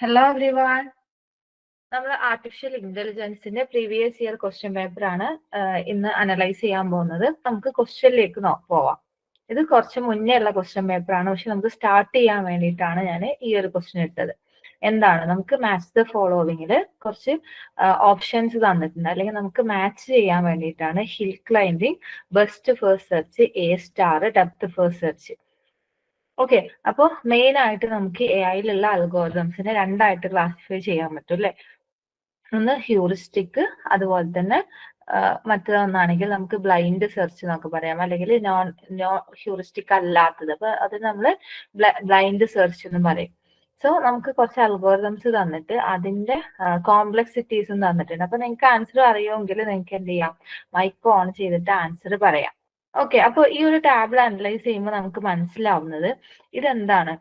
Hello everyone. നമ്മൾ artificial ഇന്റലിജൻസിന്റെ previous year question paper ആണ് ഇന്ന് അനലൈസ് ചെയ്യാൻ പോകുന്നത്. നമുക്ക് ക്വസ്റ്റ്യനിലേക്ക് പോവാം. ഇത് കുറച്ച് മുന്നേ ഉള്ള ക്വസ്റ്റ്യൻ പേപ്പർ ആണ്, പക്ഷെ നമുക്ക് സ്റ്റാർട്ട് ചെയ്യാൻ വേണ്ടിയിട്ടാണ് ഞാൻ ഈ ഒരു ക്വസ്റ്റ്യൻ ഇട്ടത്. എന്താണ്, നമുക്ക് മാച്ച് ദ ഫോളോവിങ്ങിൽ കുറച്ച് ഓപ്ഷൻസ് തന്നിട്ടുണ്ട്, അല്ലെങ്കിൽ നമുക്ക് മാച്ച് ചെയ്യാൻ വേണ്ടിയിട്ടാണ് hill climbing, best first search, A star, depth first search. Okay, അപ്പോൾ മെയിൻ ആയിട്ട് നമുക്ക് എ ഐയിലുള്ള അൽഗോരിതംസിനെ രണ്ടായിട്ട് ക്ലാസിഫൈ ചെയ്യാൻ പറ്റും അല്ലെ. ഒന്ന് ഹ്യൂറിസ്റ്റിക്, അതുപോലെ തന്നെ മറ്റൊന്നാണെങ്കിൽ നമുക്ക് ബ്ലൈൻഡ് സെർച്ച് എന്നൊക്കെ പറയാം, അല്ലെങ്കിൽ നോൺ ഹ്യൂറിസ്റ്റിക് അല്ലാത്തത്. അപ്പൊ അത് നമ്മൾ ബ്ലൈൻഡ് സെർച്ച് എന്ന് പറയും. സോ നമുക്ക് കുറച്ച് അൽഗോരിതംസ് തന്നിട്ട് അതിന്റെ കോംപ്ലക്സിറ്റീസും തന്നിട്ടുണ്ട്. അപ്പൊ നിങ്ങൾക്ക് ആൻസർ അറിയുമെങ്കിൽ നിങ്ങൾക്ക് എന്ത് ചെയ്യാം, മൈക്ക് ഓൺ ചെയ്തിട്ട് ആൻസർ പറയാം. ഓക്കെ, അപ്പൊ ഈ ഒരു ടാബിൾ അനലൈസ് ചെയ്യുമ്പോൾ നമുക്ക് മനസ്സിലാവുന്നത് ഇതെന്താണ്,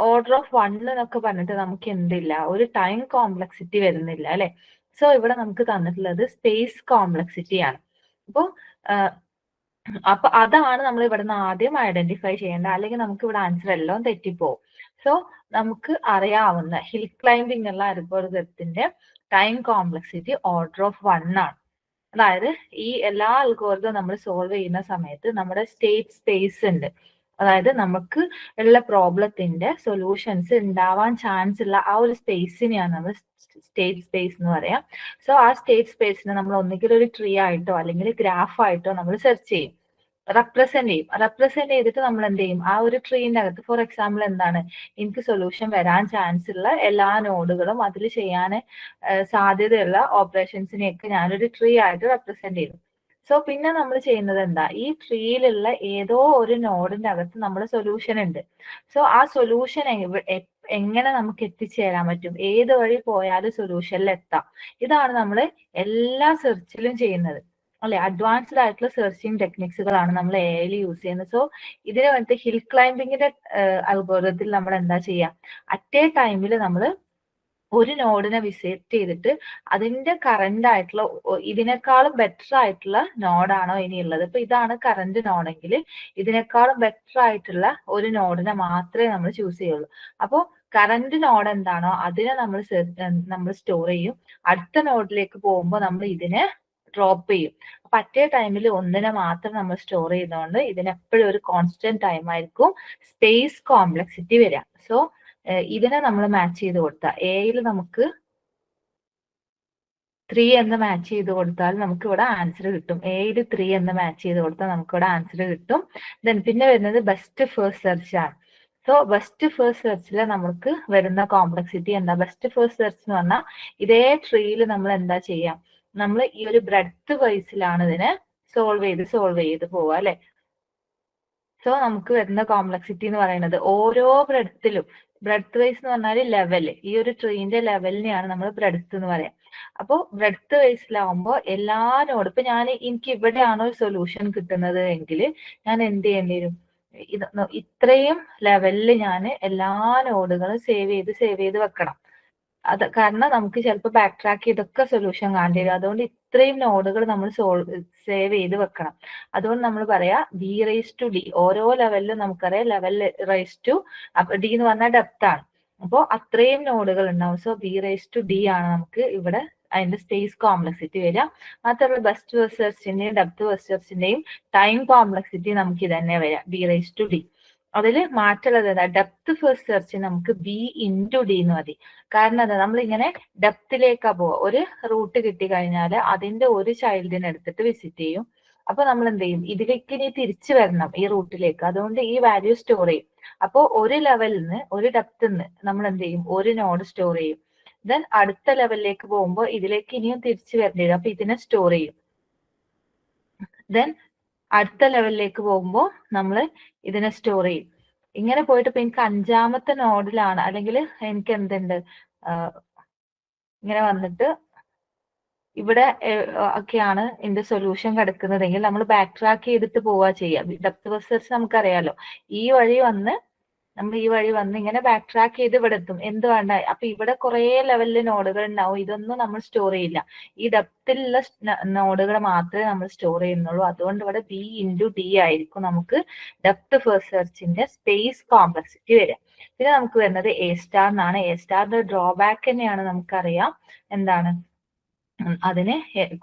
ഓർഡർ ഓഫ് 1 എന്നൊക്കെ പറഞ്ഞിട്ട് നമുക്ക് എന്തില്ല, ഒരു ടൈം കോംപ്ലക്സിറ്റി വരുന്നില്ല അല്ലെ. സോ ഇവിടെ നമുക്ക് തന്നിട്ടുള്ളത് സ്പേസ് കോംപ്ലക്സിറ്റി ആണ്. അപ്പൊ അതാണ് നമ്മൾ ഇവിടുന്ന് ആദ്യം ഐഡന്റിഫൈ ചെയ്യേണ്ടത്, അല്ലെങ്കിൽ നമുക്ക് ഇവിടെ ആൻസർ എല്ലാം തെറ്റിപ്പോവും. സോ നമുക്ക് അറിയാവുന്ന ഹിൽ ക്ലൈംബിംഗ് ഉള്ള അൽഗോരിതത്തിന്റെ ടൈം കോംപ്ലക്സിറ്റി ഓർഡർ ഓഫ് 1 ആണ്. അതായത് ഈ എല്ലാ അൽഗോരിതം നമ്മൾ സോൾവ് ചെയ്യുന്ന സമയത്ത് നമ്മുടെ സ്റ്റേറ്റ് സ്പേസ് ഉണ്ട്, അതായത് നമുക്ക് ഉള്ള പ്രോബ്ലത്തിന്റെ സൊല്യൂഷൻസ് ഉണ്ടാവാൻ ചാൻസ് ഉള്ള ആ ഒരു സ്പേസിനെയാണ് നമ്മൾ സ്റ്റേറ്റ് സ്പേസ് എന്ന് പറയാം. സോ ആ സ്റ്റേറ്റ് സ്പേസിനെ നമ്മൾ ഒന്നുകിൽ ഒരു ട്രീ ആയിട്ടോ അല്ലെങ്കിൽ ഗ്രാഫ് ആയിട്ടോ നമ്മൾ സെർച്ച് ചെയ്യും, റെപ്രസെന്റ് ചെയ്തിട്ട് നമ്മൾ എന്ത് ചെയ്യും, ആ ഒരു ട്രീന്റെ അകത്ത് ഫോർ എക്സാമ്പിൾ എന്താണ്, എനിക്ക് സൊല്യൂഷൻ വരാൻ ചാൻസ് ഉള്ള എല്ലാ നോഡുകളും അതിൽ ചെയ്യാൻ സാധ്യതയുള്ള ഓപ്പറേഷൻസിനെയൊക്കെ ഞാനൊരു ട്രീ ആയിട്ട് റെപ്രസെന്റ് ചെയ്തു. സോ പിന്നെ നമ്മൾ ചെയ്യുന്നത് എന്താ, ഈ ട്രീയിലുള്ള ഏതോ ഒരു നോഡിന്റെ അകത്ത് നമ്മുടെ സൊല്യൂഷൻ ഉണ്ട്. സോ ആ സൊല്യൂഷൻ എങ്ങനെ നമുക്ക് എത്തിച്ചേരാൻ പറ്റും, ഏത് വഴി പോയാലും സൊല്യൂഷനിൽ എത്താം. ഇതാണ് നമ്മൾ എല്ലാ സെർച്ചിലും ചെയ്യുന്നത് അല്ലെ. അഡ്വാൻസ്ഡ് ആയിട്ടുള്ള സെർച്ചിങ് ടെക്നിക്സുകളാണ് നമ്മൾ എ ഐയിൽ യൂസ് ചെയ്യുന്നത്. സോ ഇതിന് വേണ്ടി ഹിൽ ക്ലൈംബിങ്ങിന്റെ അൽഗോരിതത്തിൽ നമ്മൾ എന്താ ചെയ്യുക, അറ്റ് എ ടൈമിൽ നമ്മൾ ഒരു നോഡിനെ വിസിറ്റ് ചെയ്തിട്ട് അതിന്റെ കറന്റ് ആയിട്ടുള്ള ഇതിനേക്കാളും ബെറ്റർ ആയിട്ടുള്ള നോഡാണോ ഇനി ഉള്ളത്. ഇപ്പൊ ഇതാണ് കറന്റ് നോഡെങ്കിൽ ഇതിനേക്കാളും ബെറ്റർ ആയിട്ടുള്ള ഒരു നോഡിനെ മാത്രമേ നമ്മൾ ചൂസ് ചെയ്യുള്ളൂ. അപ്പോൾ കറന്റ് നോഡ് എന്താണോ അതിനെ നമ്മൾ സ്റ്റോർ ചെയ്യും. അടുത്ത നോഡിലേക്ക് പോകുമ്പോൾ നമ്മൾ ഇതിനെ ഡ്രോപ്പ് ചെയ്യും. അപ്പൊ അറ്റേ ടൈമിൽ ഒന്നിനെ മാത്രം നമ്മൾ സ്റ്റോർ ചെയ്യുന്നതുകൊണ്ട് ഇതിനെപ്പോഴും ഒരു കോൺസ്റ്റന്റ് ടൈം ആയിരിക്കും സ്പേസ് കോംപ്ലക്സിറ്റി വരിക. സോ ഇതിനെ നമ്മൾ മാച്ച് ചെയ്ത് കൊടുത്താൽ എയിൽ നമുക്ക് 3 എന്ന് മാച്ച് ചെയ്ത് കൊടുത്താൽ നമുക്ക് ഇവിടെ ആൻസർ കിട്ടും. എയിൽ 3 എന്ന് മാച്ച് ചെയ്ത് കൊടുത്താൽ നമുക്ക് ഇവിടെ ആൻസർ കിട്ടും. ദെൻ പിന്നെ വരുന്നത് ബെസ്റ്റ് ഫസ്റ്റ് സെർച്ച് ആണ്. സോ ബെസ്റ്റ് ഫസ്റ്റ് സെർച്ചിൽ നമുക്ക് വരുന്ന കോംപ്ലക്സിറ്റി എന്താ, ബെസ്റ്റ് ഫസ്റ്റ് സെർച്ച് എന്ന് പറഞ്ഞാൽ ഇതേ ട്രീയിൽ നമ്മൾ എന്താ ചെയ്യാം, നമ്മൾ ഈ ഒരു ബ്രെഡ്ത്ത് വൈസിലാണ് ഇതിനെ സോൾവ് ചെയ്ത് പോവുക അല്ലെ. സോ നമുക്ക് വരുന്ന കോംപ്ലക്സിറ്റി എന്ന് പറയുന്നത് ഓരോ ബ്രെഡ്ത്ത് വൈസ് എന്ന് പറഞ്ഞാൽ ലെവല്, ഈ ഒരു ട്രീന്റെ ലെവലിനെയാണ് നമ്മൾ ബ്രെഡ്ത്ത് എന്ന് പറയാം. അപ്പോൾ ബ്രെഡ്ത്ത് വൈസിലാവുമ്പോൾ എല്ലാ നോഡും, ഇപ്പൊ എനിക്ക് ഇവിടെയാണോ സൊല്യൂഷൻ കിട്ടുന്നത് എങ്കിൽ ഞാൻ എന്ത് ചെയ്യേണ്ടി വരും, ഇത്രയും ലെവലിൽ ഞാൻ എല്ലാ നോഡുകളും സേവ് ചെയ്ത് വെക്കണം. അത് കാരണം നമുക്ക് ചിലപ്പോൾ ബാക്ക് ട്രാക്ക് ചെയ്തൊക്കെ സൊല്യൂഷൻ കാണേണ്ടി വരും. അതുകൊണ്ട് ഇത്രയും നോഡുകൾ നമ്മൾ സേവ് ചെയ്ത് വെക്കണം. അതുകൊണ്ട് നമ്മൾ പറയാ ബി റൈസ് ടു ഡി. ഓരോ ലെവലിലും നമുക്കറിയാം ലെവൽ റൈസ് ടു, അപ്പൊ ഡി എന്ന് പറഞ്ഞാൽ ഡെപ്ത് ആണ്. അപ്പോൾ അത്രയും നോഡുകൾ ഉണ്ടാവും. So B raise to D ആണ് നമുക്ക് ഇവിടെ അതിന്റെ സ്പേസ് കോംപ്ലക്സിറ്റി വരിക. മാത്രമല്ല ബെസ്റ്റ് ഫസ്റ്റ് സെർച്ചിന്റെയും ഡെപ്ത് ഫസ്റ്റ് സെർച്ചിന്റെയും ടൈം കോംപ്ലക്സിറ്റി നമുക്ക് ഇത് തന്നെ വരിക, ബി റൈസ് ടു ഡി. അതിൽ മാറ്റുള്ളത് ഏതാ, ഡെപ്ത് ഫസ്റ്റ് സെർച്ച് നമുക്ക് ബി ഇൻറ്റു ഡി എന്ന് മതി. കാരണം എന്താ, നമ്മളിങ്ങനെ ഡെപ്തിലേക്കാ പോവുക. ഒരു റൂട്ട് കിട്ടി കഴിഞ്ഞാൽ അതിന്റെ ഒരു ചൈൽഡിനെ എടുത്തിട്ട് വിസിറ്റ് ചെയ്യും. അപ്പൊ നമ്മൾ എന്ത് ചെയ്യും, ഇതിലേക്ക് ഇനി തിരിച്ചു വരണം ഈ റൂട്ടിലേക്ക്. അതുകൊണ്ട് ഈ വാല്യൂ സ്റ്റോർ ചെയ്യും. അപ്പോൾ ഒരു ലെവലിൽ നിന്ന് ഒരു ഡെപ്തിൽ നിന്ന് നമ്മൾ എന്ത് ചെയ്യും, ഒരു നോഡ് സ്റ്റോർ ചെയ്യും. ദെൻ അടുത്ത ലെവലിലേക്ക് പോകുമ്പോൾ ഇതിലേക്ക് ഇനിയും തിരിച്ചു വരേണ്ടി വരും. അപ്പൊ ഇതിനെ സ്റ്റോർ ചെയ്യും. ദെൻ അടുത്ത ലെവലിലേക്ക് പോകുമ്പോൾ നമ്മൾ ഇതിനെ സ്റ്റോർ ചെയ്യും. ഇങ്ങനെ പോയിട്ട് ഇപ്പൊ എനിക്ക് 5ാമത്തെ നോഡിലാണ്, അല്ലെങ്കിൽ എനിക്ക് എന്തുണ്ട്, ഇങ്ങനെ വന്നിട്ട് ഇവിടെ ഒക്കെയാണ് ഇതിന്റെ സൊല്യൂഷൻ കിടക്കുന്നതെങ്കിൽ നമ്മൾ ബാക്ക് ട്രാക്ക് ചെയ്തിട്ട് പോവുക ചെയ്യുക. ഡെപ്ത് ഫസ്റ്റ് സെർച്ച് നമുക്കറിയാലോ, ഈ വഴി വന്ന് നമ്മൾ ഈ വഴി വന്ന് ഇങ്ങനെ ബാക്ക് ട്രാക്ക് ചെയ്ത് ഇവിടെ എത്തും. എന്ത് വേണ്ട, അപ്പൊ ഇവിടെ കുറെ ലെവലിൽ നോഡുകൾ ഉണ്ടാവും. ഇതൊന്നും നമ്മൾ സ്റ്റോർ ചെയ്യില്ല. ഈ ഡെപ്തിലുള്ള നോഡുകൾ മാത്രമേ നമ്മൾ സ്റ്റോർ ചെയ്യുന്നുള്ളൂ. അതുകൊണ്ട് ഇവിടെ B × D ആയിരിക്കും നമുക്ക് ഡെപ്ത് ഫസ്റ്റ് സെർച്ചിന്റെ സ്പേസ് കോംപ്ലക്സിറ്റി വരിക. പിന്നെ നമുക്ക് വരുന്നത് A സ്റ്റാർ എന്നാണ്. A സ്റ്റാറിന്റെ ഡ്രോബാക്ക് തന്നെയാണ്, നമുക്കറിയാം എന്താണ് അതിന്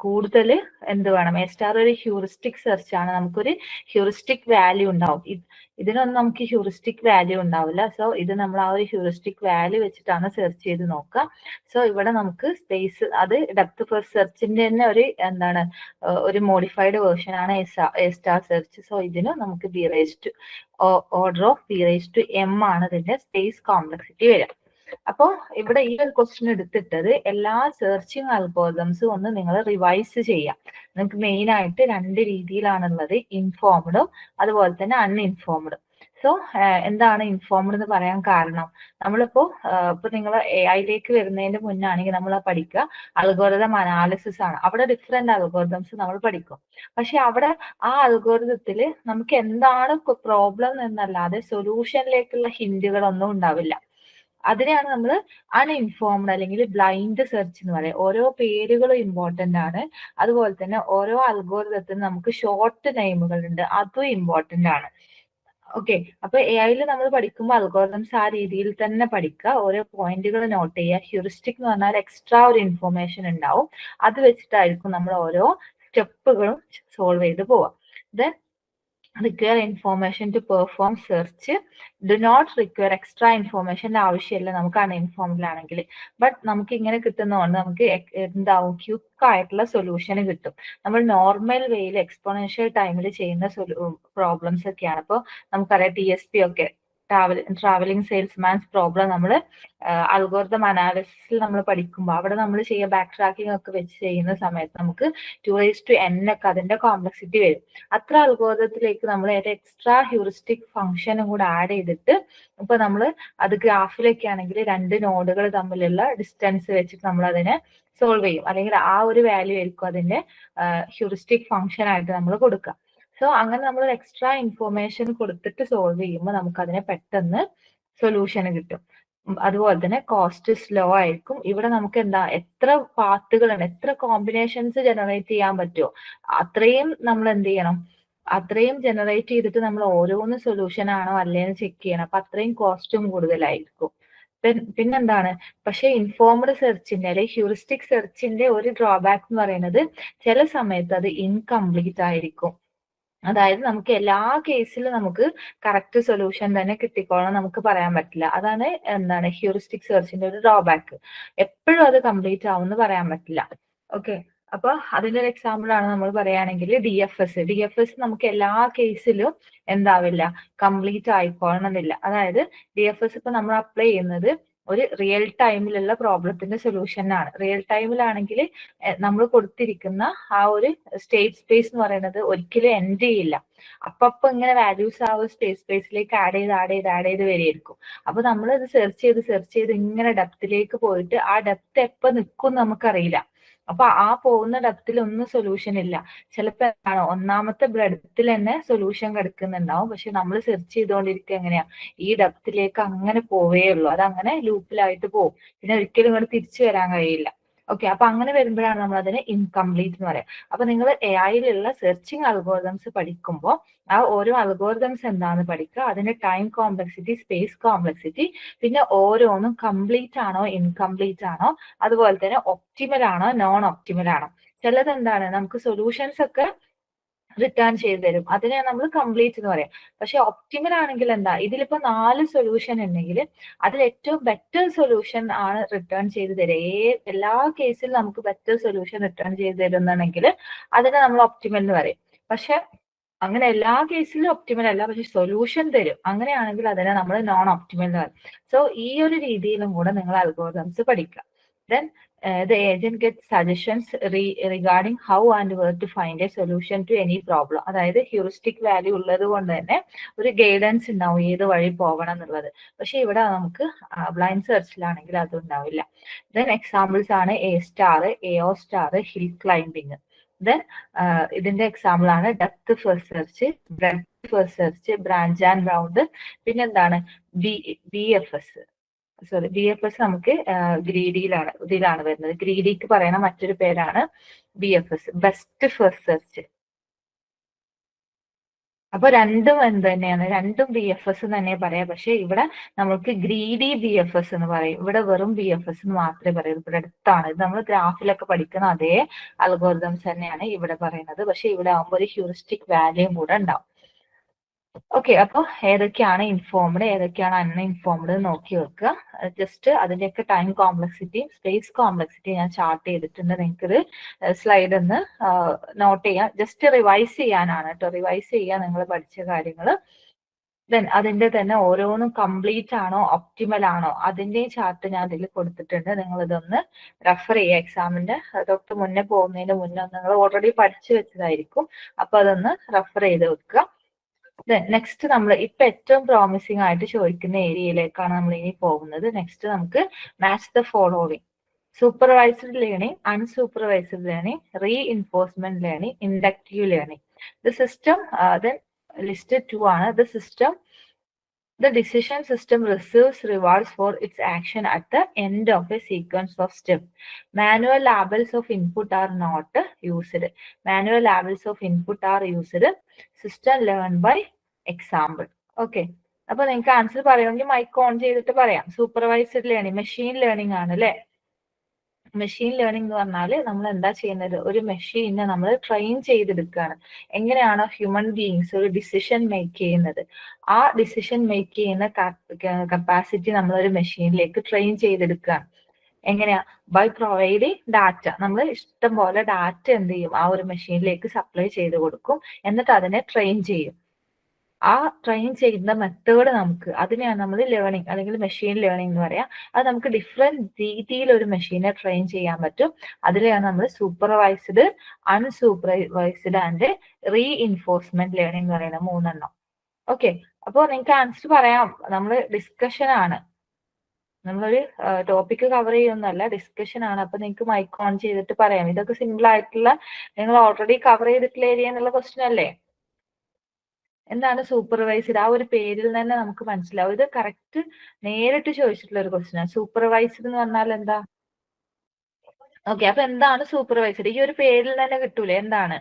കൂടുതൽ എന്ത് വേണം, A സ്റ്റാർ ഒരു ഹ്യൂറിസ്റ്റിക് സെർച്ച് ആണ്. നമുക്കൊരു ഹ്യൂറിസ്റ്റിക് വാല്യൂ ഉണ്ടാവും. ഇതിനൊന്നും നമുക്ക് ഹ്യൂറിസ്റ്റിക് വാല്യൂ ഉണ്ടാവില്ല. സോ ഇത് നമ്മൾ ആ ഒരു ഹ്യൂറിസ്റ്റിക് വാല്യൂ വെച്ചിട്ടാണ് സെർച്ച് ചെയ്ത് നോക്കുക. സോ ഇവിടെ നമുക്ക് സ്പേസ്, അത് ഡെപ്ത് ഫസ്റ്റ് സെർച്ചിന്റെ തന്നെ ഒരു എന്താണ് ഒരു മോഡിഫൈഡ് വേർഷൻ ആണ് A സ്റ്റാർ സെർച്ച്. സോ ഇതിന് നമുക്ക് ഓർഡർ ഓഫ് B⁻M ആണ് ഇതിന്റെ സ്പേസ് കോംപ്ലക്സിറ്റി വരിക. അപ്പോൾ ഇവിടെ ഈ ഒരു ക്വസ്റ്റ്യൻ എടുത്തിട്ടത് എല്ലാ സെർച്ചിങ് അൽഗോരിതംസും ഒന്ന് നിങ്ങൾ റിവൈസ് ചെയ്യാം. നിങ്ങൾക്ക് മെയിൻ ആയിട്ട് 2 രീതിയിലാണുള്ളത്, ഇൻഫോംഡും അതുപോലെ തന്നെ അൺഇൻഫോംഡും. സോ എന്താണ് ഇൻഫോംഡ് എന്ന് പറയാൻ കാരണം, നമ്മളിപ്പോ നിങ്ങൾ AI വരുന്നതിന് മുന്നാണെങ്കിൽ നമ്മൾ പഠിക്കുക അൽഗോരിതം അനാലിസിസ് ആണ്. അവിടെ ഡിഫറെന്റ് അൽഗോരിതംസ് നമ്മൾ പഠിക്കും. പക്ഷെ അവിടെ ആ അൽഗോരിതത്തിൽ നമുക്ക് എന്താണ് പ്രോബ്ലം എന്നല്ലാതെ സൊല്യൂഷനിലേക്കുള്ള ഹിന്റുകളൊന്നും ഉണ്ടാവില്ല. അതിനെയാണ് നമ്മൾ അൺഇൻഫോംഡ് അല്ലെങ്കിൽ ബ്ലൈൻഡ് സെർച്ച് എന്ന് പറയുക. ഓരോ പേരുകളും ഇമ്പോർട്ടന്റ് ആണ്. അതുപോലെ തന്നെ ഓരോ അൽഗോരിതത്തിനും നമുക്ക് ഷോർട്ട് നെയിമുകൾ ഉണ്ട്, അതും ഇമ്പോർട്ടന്റ് ആണ്. ഓക്കെ, അപ്പൊ AI നമ്മൾ പഠിക്കുമ്പോൾ അൽഗോരിതംസ് ആ രീതിയിൽ തന്നെ പഠിക്കുക. ഓരോ പോയിന്റുകൾ നോട്ട് ചെയ്യുക. ഹ്യൂറിസ്റ്റിക് എന്ന് പറഞ്ഞാൽ എക്സ്ട്രാ ഒരു ഇൻഫോർമേഷൻ ഉണ്ടാവും. അത് വെച്ചിട്ടായിരിക്കും നമ്മൾ ഓരോ സ്റ്റെപ്പുകളും സോൾവ് ചെയ്ത് പോവുക. Then require information to perform search, do not require extra information ആവശ്യമില്ല നമുക്ക് അൺഇൻഫോംഡിലാണെങ്കിൽ. ബട്ട് നമുക്ക് ഇങ്ങനെ കിട്ടുന്നതുകൊണ്ട് നമുക്ക് എന്താവും, ക്വിക്ക് ആയിട്ടുള്ള സൊല്യൂഷൻ കിട്ടും. നമ്മൾ നോർമൽ വേയിൽ എക്സ്പോണൻഷ്യൽ ടൈമിൽ ചെയ്യുന്ന പ്രോബ്ലംസ് ഒക്കെയാണ്. അപ്പോൾ നമുക്കറിയാം TSP ഒക്കെ, ട്രാവലിംഗ് സെയിൽസ്മാൻസ് പ്രോബ്ലം നമ്മൾ അൽഗോരിതം അനാലിസിസിൽ നമ്മൾ പഠിക്കുമ്പോൾ അവിടെ നമ്മൾ ചെയ്യുക ബാക്ക് ട്രാക്കിംഗ് ഒക്കെ വെച്ച് ചെയ്യുന്ന സമയത്ത് നമുക്ക് 2n ഒക്കെ അതിന്റെ കോംപ്ലക്സിറ്റി വരും. അത്ര അൽഗോരിതത്തിലേക്ക് നമ്മൾ എക്സ്ട്രാ ഹ്യൂറിസ്റ്റിക് ഫംഗ്ഷനും കൂടെ ആഡ് ചെയ്തിട്ട്, ഇപ്പൊ നമ്മൾ അത് ഗ്രാഫിലൊക്കെ ആണെങ്കിൽ 2 നോഡുകൾ തമ്മിലുള്ള ഡിസ്റ്റൻസ് വെച്ചിട്ട് നമ്മൾ അതിനെ സോൾവ് ചെയ്യും. അല്ലെങ്കിൽ ആ ഒരു വാല്യൂ ആയിരിക്കും അതിന്റെ ഹ്യൂറിസ്റ്റിക് ഫംഗ്ഷൻ ആയിട്ട് നമ്മൾ കൊടുക്കുക. സോ അങ്ങനെ നമ്മൾ എക്സ്ട്രാ ഇൻഫോർമേഷൻ കൊടുത്തിട്ട് സോൾവ് ചെയ്യുമ്പോൾ നമുക്ക് അതിനെ പെട്ടെന്ന് സൊല്യൂഷൻ കിട്ടും. അതുപോലെ തന്നെ കോസ്റ്റ് സ്ലോ ആയിരിക്കും. ഇവിടെ നമുക്ക് എന്താ, എത്ര പാത്തുകളുണ്ട്, എത്ര കോമ്പിനേഷൻസ് ജനറേറ്റ് ചെയ്യാൻ പറ്റുമോ അത്രയും നമ്മൾ എന്ത് ചെയ്യണം, അത്രയും ജനറേറ്റ് ചെയ്തിട്ട് നമ്മൾ ഓരോന്ന് സൊല്യൂഷൻ ആണോ അല്ലേന്ന് ചെക്ക് ചെയ്യണം. അപ്പൊ അത്രയും കോസ്റ്റും കൂടുതലായിരിക്കും. പിന്നെന്താണ്, പക്ഷെ ഇൻഫോംഡ് സെർച്ചിന്റെ അല്ലെങ്കിൽ ഹ്യൂറിസ്റ്റിക് സെർച്ചിന്റെ ഒരു ഡ്രോബാക്ക് എന്ന് പറയുന്നത് ചില സമയത്ത് അത് ഇൻകംപ്ലീറ്റ് ആയിരിക്കും. അതായത് നമുക്ക് എല്ലാ കേസിലും നമുക്ക് കറക്റ്റ് സൊല്യൂഷൻ തന്നെ കിട്ടിക്കോളാം നമുക്ക് പറയാൻ പറ്റില്ല. അതാണ് എന്താണ് ഹ്യൂറിസ്റ്റിക് സെർച്ചിന്റെ ഒരു ഡ്രോബാക്ക്. എപ്പോഴും അത് കംപ്ലീറ്റ് ആവുമെന്ന് പറയാൻ പറ്റില്ല. ഓക്കെ, അപ്പൊ അതിന്റെ ഒരു എക്സാമ്പിൾ ആണ് നമ്മൾ പറയുകയാണെങ്കിൽ DFS നമുക്ക് എല്ലാ കേസിലും എന്താവില്ല, കംപ്ലീറ്റ് ആയിക്കോളണമെന്നില്ല. അതായത് DFS ഇപ്പൊ നമ്മൾ അപ്ലൈ ചെയ്യുന്നത് ഒരു റിയൽ ടൈമിലുള്ള പ്രോബ്ലത്തിന്റെ സൊല്യൂഷനാണ്. റിയൽ ടൈമിലാണെങ്കിൽ നമ്മൾ കൊടുത്തിരിക്കുന്ന ആ ഒരു സ്റ്റേറ്റ് സ്പേസ് എന്ന് പറയുന്നത് ഒരിക്കലും എൻഡ് ചെയ്യില്ല. അപ്പൊ ഇങ്ങനെ വാല്യൂസ് ആ ഒരു സ്പേസിലേക്ക് ആഡ് ചെയ്ത് വരികയായിരിക്കും. അപ്പൊ നമ്മൾ ഇത് സെർച്ച് ചെയ്ത് ഇങ്ങനെ ഡെപ്തിലേക്ക് പോയിട്ട് ആ ഡെപ്ത് എപ്പോ നിൽക്കും നമുക്കറിയില്ല. അപ്പൊ ആ പോകുന്ന ഡെപ്തിൽ ഒന്നും സൊല്യൂഷൻ ഇല്ല. ചിലപ്പോ എന്താണ്, ഒന്നാമത്തെ ഡെപ്തിൽ തന്നെ സൊല്യൂഷൻ കിടക്കുന്നുണ്ടാവും. പക്ഷെ നമ്മൾ സെർച്ച് ചെയ്തുകൊണ്ടിരിക്കുക എങ്ങനെയാ, ഈ ഡെപ്തിലേക്ക് അങ്ങനെ പോവേ ഉള്ളൂ. അത് അങ്ങനെ ലൂപ്പിലായിട്ട് പോകും. പിന്നെ ഒരിക്കലും ഇങ്ങോട്ട് തിരിച്ചു വരാൻ കഴിയില്ല. ഓക്കെ, അപ്പൊ അങ്ങനെ വരുമ്പോഴാണ് നമ്മൾ അതിനെ ഇൻകംപ്ലീറ്റ് എന്ന് പറയാം. അപ്പൊ നിങ്ങൾ AI സെർച്ചിങ് അൽഗോരിതംസ് പഠിക്കുമ്പോൾ ആ ഓരോ അൽഗോരിതംസ് എന്താണെന്ന് പഠിക്കുക, അതിന്റെ ടൈം കോംപ്ലക്സിറ്റി, സ്പേസ് കോംപ്ലക്സിറ്റി, പിന്നെ ഓരോന്നും കംപ്ലീറ്റ് ആണോ ഇൻകംപ്ലീറ്റ് ആണോ, അതുപോലെ തന്നെ ഒപ്റ്റിമൽ ആണോ നോൺ ഒപ്റ്റിമൽ ആണോ. ചിലത് എന്താണ്, നമുക്ക് സൊല്യൂഷൻസ് ഒക്കെ റിട്ടേൺ ചെയ്ത് തരും, അതിനെ നമ്മൾ കംപ്ലീറ്റ് എന്ന് പറയാം. പക്ഷെ ഒപ്റ്റിമൽ ആണെങ്കിൽ എന്താ, ഇതിലിപ്പോ 4 സൊല്യൂഷൻ ഉണ്ടെങ്കിൽ അതിൽ ഏറ്റവും ബെറ്റർ സൊല്യൂഷൻ ആണ് റിട്ടേൺ ചെയ്ത് തരിക. എല്ലാ കേസിലും നമുക്ക് ബെറ്റർ സൊല്യൂഷൻ റിട്ടേൺ ചെയ്ത് തരുന്നുണ്ടെങ്കിൽ അതിനെ നമ്മൾ ഒപ്റ്റിമൽ എന്ന് പറയും. പക്ഷെ അങ്ങനെ എല്ലാ കേസിലും ഒപ്റ്റിമൽ അല്ല, പക്ഷെ സൊല്യൂഷൻ തരും, അങ്ങനെയാണെങ്കിൽ അതിനെ നമ്മൾ നോൺ ഒപ്റ്റിമൽ എന്ന് പറയും. സോ ഈ ഒരു രീതിയിലും കൂടെ നിങ്ങൾ അൽഗോരിതംസ് പഠിക്കുക. Then the agent gets suggestions regarding how and where to find a solution to any problem. അതായത് ഹ്യൂറിസ്റ്റിക് വാല്യൂ ഉള്ളത് കൊണ്ട് തന്നെ ഒരു ഗൈഡൻസ് ഉണ്ടാവും ഏത് വഴി പോകണം എന്നുള്ളത്. പക്ഷെ ഇവിടെ നമുക്ക് ബ്ലൈൻഡ് സെർച്ചിലാണെങ്കിൽ അതും ഉണ്ടാവില്ല. ദെൻ എക്സാമ്പിൾസ് ആണ് A star, AO star, hill climbing. Then ഇതിന്റെ എക്സാമ്പിൾ ആണ് depth first search, breadth first search, branch and round. പിന്നെ എന്താണ് BFS. സോറി, BFS നമുക്ക് ഇതിലാണ് വരുന്നത്. ഗ്രീഡിക്ക് പറയുന്ന മറ്റൊരു പേരാണ് BFS, ബെസ്റ്റ് ഫസ്റ്റ് സെർച്ച്. അപ്പൊ രണ്ടും എന്ത് തന്നെയാണ്, രണ്ടും BFS തന്നെ പറയാം. പക്ഷെ ഇവിടെ നമുക്ക് ഗ്രീഡി BFS എന്ന് പറയും, ഇവിടെ വെറും BFS എന്ന് മാത്രമേ പറയൂ. ഇവിടെ അടുത്താണ്, ഇത് നമ്മൾ ഗ്രാഫിലൊക്കെ പഠിക്കുന്ന അതേ അൽഗോരിതംസ് തന്നെയാണ് ഇവിടെ പറയുന്നത്. പക്ഷെ ഇവിടെ ആകുമ്പോൾ ഒരു ഹ്യൂറിസ്റ്റിക് വാല്യൂം കൂടെ ഉണ്ടാവും. ഓക്കെ, അപ്പൊ ഏതൊക്കെയാണ് ഇൻഫോംഡ് ഏതൊക്കെയാണ് അൺഇൻഫോംഡ് നോക്കി വെക്കുക. ജസ്റ്റ് അതിന്റെയൊക്കെ ടൈം കോംപ്ലക്സിറ്റിയും സ്പേസ് കോംപ്ലക്സിറ്റിയും ഞാൻ ചാർട്ട് ചെയ്തിട്ടുണ്ട്. നിങ്ങൾക്കിത് സ്ലൈഡ് ഒന്ന് നോട്ട് ചെയ്യാം, ജസ്റ്റ് റിവൈസ് ചെയ്യാനാണ് കേട്ടോ. റിവൈസ് ചെയ്യാൻ നിങ്ങൾ പഠിച്ച കാര്യങ്ങൾ. ദെൻ അതിന്റെ തന്നെ ഓരോന്നും കംപ്ലീറ്റ് ആണോ ഒപ്റ്റിമൽ ആണോ അതിന്റെയും ചാർട്ട് ഞാൻ അതിൽ കൊടുത്തിട്ടുണ്ട്. നിങ്ങൾ ഇതൊന്ന് റെഫർ ചെയ്യുക. എക്സാമിന്റെ തൊട്ട് മുന്നേ പോകുന്നതിന് മുന്നേ നിങ്ങൾ ഓൾറെഡി പഠിച്ചു വെച്ചതായിരിക്കും. അപ്പൊ അതൊന്ന് റെഫർ ചെയ്ത് വെക്കുക. നെക്സ്റ്റ് നമ്മൾ ഇപ്പൊ ഏറ്റവും പ്രോമിസിംഗ് ആയിട്ട് ചോദിക്കുന്ന ഏരിയയിലേക്കാണ് നമ്മൾ ഇനി പോകുന്നത്. നെക്സ്റ്റ് നമുക്ക് match the following: supervised learning, unsupervised learning, reinforcement learning, inductive learning. The system list 2 ആണ്. The decision system receives rewards for its action at the end of a sequence of steps. Manual labels of input are not used. Manual labels of input are used. System learned by example. Okay. അപ്പൊ നിങ്ങൾക്ക് answer പറയുമെങ്കിൽ mic on ചെയ്തിട്ട് പറയാം. Supervised learning machine learning ആണ് അല്ലെ. Machine learning എന്ന് പറഞ്ഞാൽ നമ്മൾ എന്താ ചെയ്യുന്നത്, ഒരു മെഷീനെ നമ്മൾ ട്രെയിൻ ചെയ്തെടുക്കുകയാണ്. എങ്ങനെയാണോ ഹ്യൂമൻ ബീയിങ്സ് ഒരു ഡിസിഷൻ മേക്ക് ചെയ്യുന്നത്, ആ ഡിസിഷൻ മേക്ക് ചെയ്യുന്ന കപ്പാസിറ്റി നമ്മൾ ഒരു മെഷീനിലേക്ക് ട്രെയിൻ ചെയ്തെടുക്കുകയാണ്. എങ്ങനെയാ? By providing data. നമ്മൾ ഇഷ്ടം പോലെ ഡാറ്റ എന്ത് ചെയ്യും, ആ ഒരു മെഷീനിലേക്ക് സപ്ലൈ ചെയ്ത് കൊടുക്കും. എന്നിട്ട് അതിനെ ട്രെയിൻ ചെയ്യും. ആ ട്രെയിൻ ചെയ്യുന്ന മെത്തേഡ് നമുക്ക്, അതിനെയാണ് നമ്മൾ ലേണിംഗ് അല്ലെങ്കിൽ മെഷീൻ ലേണിംഗ് എന്ന് പറയാം. അത് നമുക്ക് ഡിഫറെന്റ് രീതിയിൽ ഒരു മെഷീനെ ട്രെയിൻ ചെയ്യാൻ പറ്റും. അതിലെയാണ് നമ്മൾ supervised, unsupervised and reinforcement learning എന്ന് പറയുന്ന 3 എണ്ണം. ഓക്കെ, അപ്പോൾ നിങ്ങൾക്ക് ആൻസർ പറയാം. നമ്മൾ ഡിസ്കഷൻ ആണ്, നമ്മളൊരു ടോപ്പിക് കവർ ചെയ്യുന്നല്ല, ഡിസ്കഷൻ ആണ്. അപ്പൊ നിങ്ങൾക്ക് മൈക്ക് ഓൺ ചെയ്തിട്ട് പറയാം. ഇതൊക്കെ സിമ്പിൾ ആയിട്ടുള്ള, നിങ്ങൾ ഓൾറെഡി കവർ ചെയ്തിട്ടുള്ള ഏരിയ എന്നുള്ള ക്വസ്റ്റ്യൻ അല്ലേ. എന്താണ് സൂപ്പർവൈസ്ഡ്? ആ ഒരു പേരിൽ തന്നെ നമുക്ക് മനസ്സിലാവും. ഇത് കറക്റ്റ് നേരിട്ട് ചോദിച്ചിട്ടുള്ള ഒരു ക്വസ്റ്റ്യൻ ആണ്. സൂപ്പർവൈസ്ഡ് എന്ന് പറഞ്ഞാൽ എന്താ? ഓക്കെ, അപ്പൊ എന്താണ് സൂപ്പർവൈസ്ഡ്? ഈ ഒരു പേരിൽ തന്നെ കിട്ടൂലേ, എന്താണ്?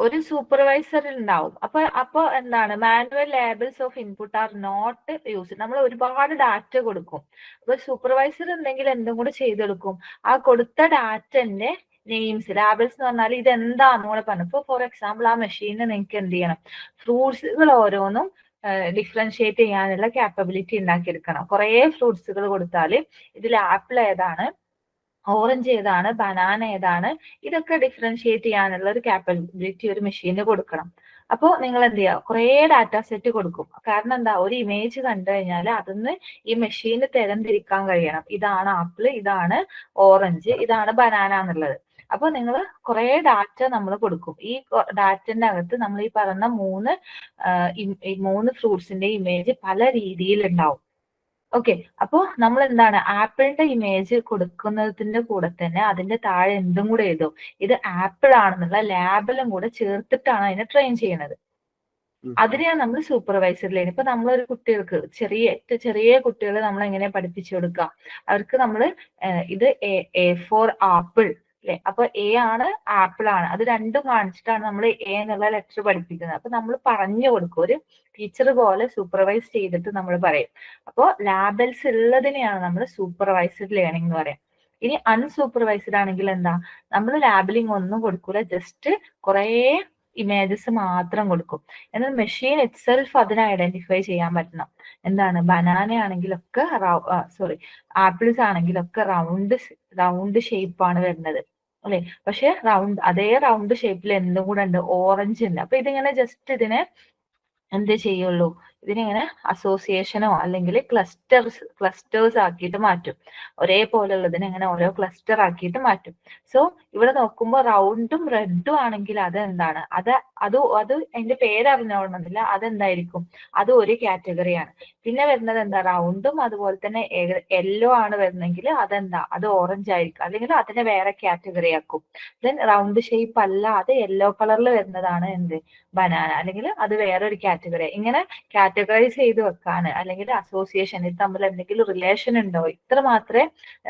ഒരു സൂപ്പർവൈസർ ഉണ്ടാവും. അപ്പൊ എന്താണ്? Manual labels of input are not used. നമ്മൾ ഒരുപാട് ഡാറ്റ കൊടുക്കും. അപ്പൊ സൂപ്പർവൈസർ എന്തെങ്കിലും എന്തും കൂടെ ചെയ്തെടുക്കും. ആ കൊടുത്ത ഡാറ്റന്റെ നെയിംസ്, ലാബിൾസ് എന്ന് പറഞ്ഞാൽ ഇത് എന്താന്ന് കൂടെ പറഞ്ഞു. ഇപ്പൊ ഫോർ എക്സാമ്പിൾ ആ മെഷീനിൽ നിങ്ങൾക്ക് എന്ത് ചെയ്യണം, ഫ്രൂട്ട്സുകൾ ഓരോന്നും ഡിഫറൻഷിയേറ്റ് ചെയ്യാനുള്ള കാപ്പബിലിറ്റി ഉണ്ടാക്കിയെടുക്കണം. കുറെ ഫ്രൂട്ട്സുകൾ കൊടുത്താൽ ഇതിൽ ആപ്പിൾ ഏതാണ്, ഓറഞ്ച് ഏതാണ്, ബനാന ഏതാണ്, ഇതൊക്കെ ഡിഫറൻഷിയേറ്റ് ചെയ്യാനുള്ള ഒരു കാപ്പബിലിറ്റി ഒരു മെഷീന് കൊടുക്കണം. അപ്പോൾ നിങ്ങൾ എന്ത് ചെയ്യുക, കുറെ ഡാറ്റ സെറ്റ് കൊടുക്കും. കാരണം എന്താ, ഒരു ഇമേജ് കണ്ടു കഴിഞ്ഞാൽ അതിന്ന് ഈ മെഷീന് തരംതിരിക്കാൻ കഴിയണം. ഇതാണ് ആപ്പിൾ, ഇതാണ് ഓറഞ്ച്, ഇതാണ് ബനാന എന്നുള്ളത്. അപ്പൊ നിങ്ങൾ കുറെ ഡാറ്റ നമ്മൾ കൊടുക്കും. ഈ ഡാറ്റന്റെ അകത്ത് നമ്മൾ ഈ പറഞ്ഞ മൂന്ന് ഫ്രൂട്ട്സിന്റെ ഇമേജ് പല രീതിയിൽ ഉണ്ടാവും. ഓക്കെ, അപ്പോ നമ്മൾ എന്താണ്, ആപ്പിളിന്റെ ഇമേജ് കൊടുക്കുന്നതിന്റെ കൂടെ തന്നെ അതിന്റെ താഴെ എന്തും കൂടെ എഴുതും, ഇത് ആപ്പിൾ ആണെന്നുള്ള ലാബിലും കൂടെ ചേർത്തിട്ടാണ് അതിനെ ട്രെയിൻ ചെയ്യുന്നത്. അതിനെയാണ് നമ്മൾ സൂപ്പർവൈസർ ലേണിംഗ്. ഇപ്പൊ നമ്മളൊരു കുട്ടികൾക്ക് ചെറിയ കുട്ടികളെ നമ്മൾ എങ്ങനെ പഠിപ്പിച്ചു കൊടുക്കുക, അവർക്ക് നമ്മൾ ഇത് എ ഫോർ ആപ്പിൾ അല്ലെ. അപ്പൊ എ ആണ് ആപ്പിൾ ആണ്, അത് രണ്ടും കാണിച്ചിട്ടാണ് നമ്മൾ എ എന്നുള്ള ലെറ്റർ പഠിപ്പിക്കുന്നത്. അപ്പൊ നമ്മൾ പറഞ്ഞു കൊടുക്കും, ഒരു ടീച്ചർ പോലെ സൂപ്പർവൈസ് ചെയ്തിട്ട് നമ്മൾ പറയും. അപ്പോൾ ലാബൽസ് ഉള്ളതിനെയാണ് നമ്മൾ സൂപ്പർവൈസ്ഡ് ലേണിംഗ് എന്ന് പറയാം. ഇനി അൺസൂപ്പർവൈസ്ഡ് ആണെങ്കിൽ എന്താ, നമ്മൾ ലാബിലിംഗ് ഒന്നും കൊടുക്കൂല, ജസ്റ്റ് കുറേ ഇമേജസ് മാത്രം കൊടുക്കും. എന്നാൽ മെഷീൻ ഇറ്റ്സെൽഫ് അതിനെ ഐഡന്റിഫൈ ചെയ്യാൻ പറ്റണം. എന്താണ്, ബനാന ആണെങ്കിലൊക്കെ ആപ്പിൾസ് ആണെങ്കിലൊക്കെ റൗണ്ട് ഷേപ്പാണ് വരുന്നത് അല്ലെ. പക്ഷെ അതേ റൗണ്ട് ഷേപ്പിൽ എന്തും കൂടെ ഉണ്ട്, ഓറഞ്ച് ഉണ്ട്. അപ്പൊ ഇതിങ്ങനെ ജസ്റ്റ് ഇതിനെ എന്ത് ചെയ്യുള്ളൂ, ഇതിനിങ്ങനെ അസോസിയേഷനോ അല്ലെങ്കിൽ ക്ലസ്റ്റേഴ്സ് ആക്കിയിട്ട് മാറ്റും. ഒരേപോലെയുള്ളതിനെ ഇങ്ങനെ ഓരോ ക്ലസ്റ്റർ ആക്കിയിട്ട് മാറ്റും. സോ ഇവിടെ നോക്കുമ്പോൾ റൗണ്ടും റെഡും ആണെങ്കിൽ അതെന്താണ്, അത് അതിന്റെ പേരറിഞ്ഞോളണമെന്നില്ല, അതെന്തായിരിക്കും, അത് ഒരു കാറ്റഗറിയാണ്. പിന്നെ വരുന്നത് എന്താ, റൗണ്ടും അതുപോലെ തന്നെ യെല്ലോ ആണ് വരുന്നെങ്കിൽ അതെന്താ, അത് ഓറഞ്ച് ആയിരിക്കും, അല്ലെങ്കിൽ അതിനെ വേറെ കാറ്റഗറി ആക്കും. ദെൻ റൗണ്ട് ഷേപ്പ് അല്ലാതെ യെല്ലോ കളറിൽ വരുന്നതാണ് എന്ത്, ബനാന, അല്ലെങ്കിൽ അത് വേറൊരു കാറ്റഗറി. ഇങ്ങനെ കാറ്റഗറൈസ് ചെയ്ത് വെക്കാണ്, അല്ലെങ്കിൽ അസോസിയേഷൻ, ഇത് തമ്മിൽ എന്തെങ്കിലും റിലേഷൻ ഉണ്ടോ, ഇത്ര മാത്രമേ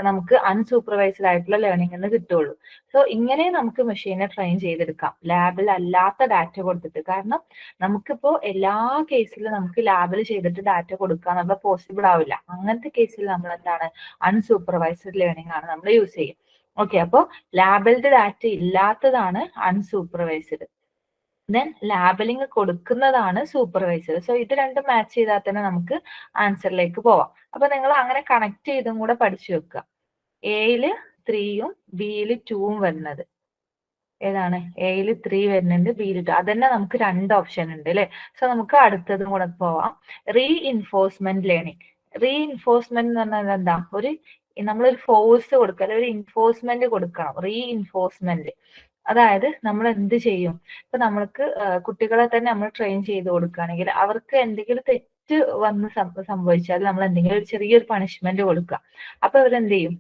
നമുക്ക് അൺസൂപ്പർവൈസ്ഡ് ആയിട്ടുള്ള ലേണിംഗ് എന്ന് കിട്ടുള്ളൂ. സോ ഇങ്ങനെ നമുക്ക് മെഷീനെ ട്രെയിൻ ചെയ്തെടുക്കാം, ലാബിൽ അല്ലാത്ത ഡാറ്റ കൊടുത്തിട്ട്. കാരണം നമുക്കിപ്പോ എല്ലാ കേസിലും നമുക്ക് ലാബിൽ ചെയ്തിട്ട് ഡാറ്റ കൊടുക്കുക എന്നുള്ളത് പോസിബിൾ ആവില്ല. അങ്ങനത്തെ കേസിൽ നമ്മൾ എന്താണ്, അൺസൂപ്പർവൈസ്ഡ് ലേണിംഗ് ആണ് നമ്മൾ യൂസ് ചെയ്യും. ഓക്കെ, അപ്പോൾ ലാബിൽഡ് ഡാറ്റ ഇല്ലാത്തതാണ് അൺസൂപ്പർവൈസ്ഡ്. ദെൻ ലാബലിംഗ് കൊടുക്കുന്നതാണ് സൂപ്പർവൈസർ. സോ ഇത് രണ്ടും മാച്ച് ചെയ്താൽ തന്നെ നമുക്ക് ആൻസറിലേക്ക് പോവാം. അപ്പൊ നിങ്ങൾ അങ്ങനെ കണക്ട് ചെയ്തും കൂടെ പഠിച്ചു വെക്കുക. എയില് 3യും ബിയില് 2ഉം വരുന്നത് ഏതാണ്, എയില് 3 വരുന്നുണ്ട്, ബിയിൽ 2. അതന്നെ നമുക്ക് 2 ഓപ്ഷൻ ഉണ്ട് അല്ലെ. സോ നമുക്ക് അടുത്തതും കൂടെ പോവാം. Reinforcement learning. റീഇൻഫോഴ്സ്മെന്റ് എന്ന് പറഞ്ഞാൽ എന്താ, നമ്മളൊരു ഫോഴ്സ് കൊടുക്കുക, അല്ലെങ്കിൽ ഒരു ഇൻഫോഴ്സ്മെന്റ് കൊടുക്കണം. റീഇൻഫോഴ്സ്മെന്റ് അതായത് നമ്മൾ എന്ത് ചെയ്യും, ഇപ്പൊ നമ്മൾക്ക് കുട്ടികളെ തന്നെ നമ്മൾ ട്രെയിൻ ചെയ്ത് കൊടുക്കുകയാണെങ്കിൽ അവർക്ക് എന്തെങ്കിലും തെറ്റ് വന്ന് സംഭവിച്ചാൽ നമ്മൾ എന്തെങ്കിലും ഒരു ചെറിയൊരു പണിഷ്മെന്റ് കൊടുക്കുക. അപ്പൊ ഇവരെന്ത് ചെയ്യും,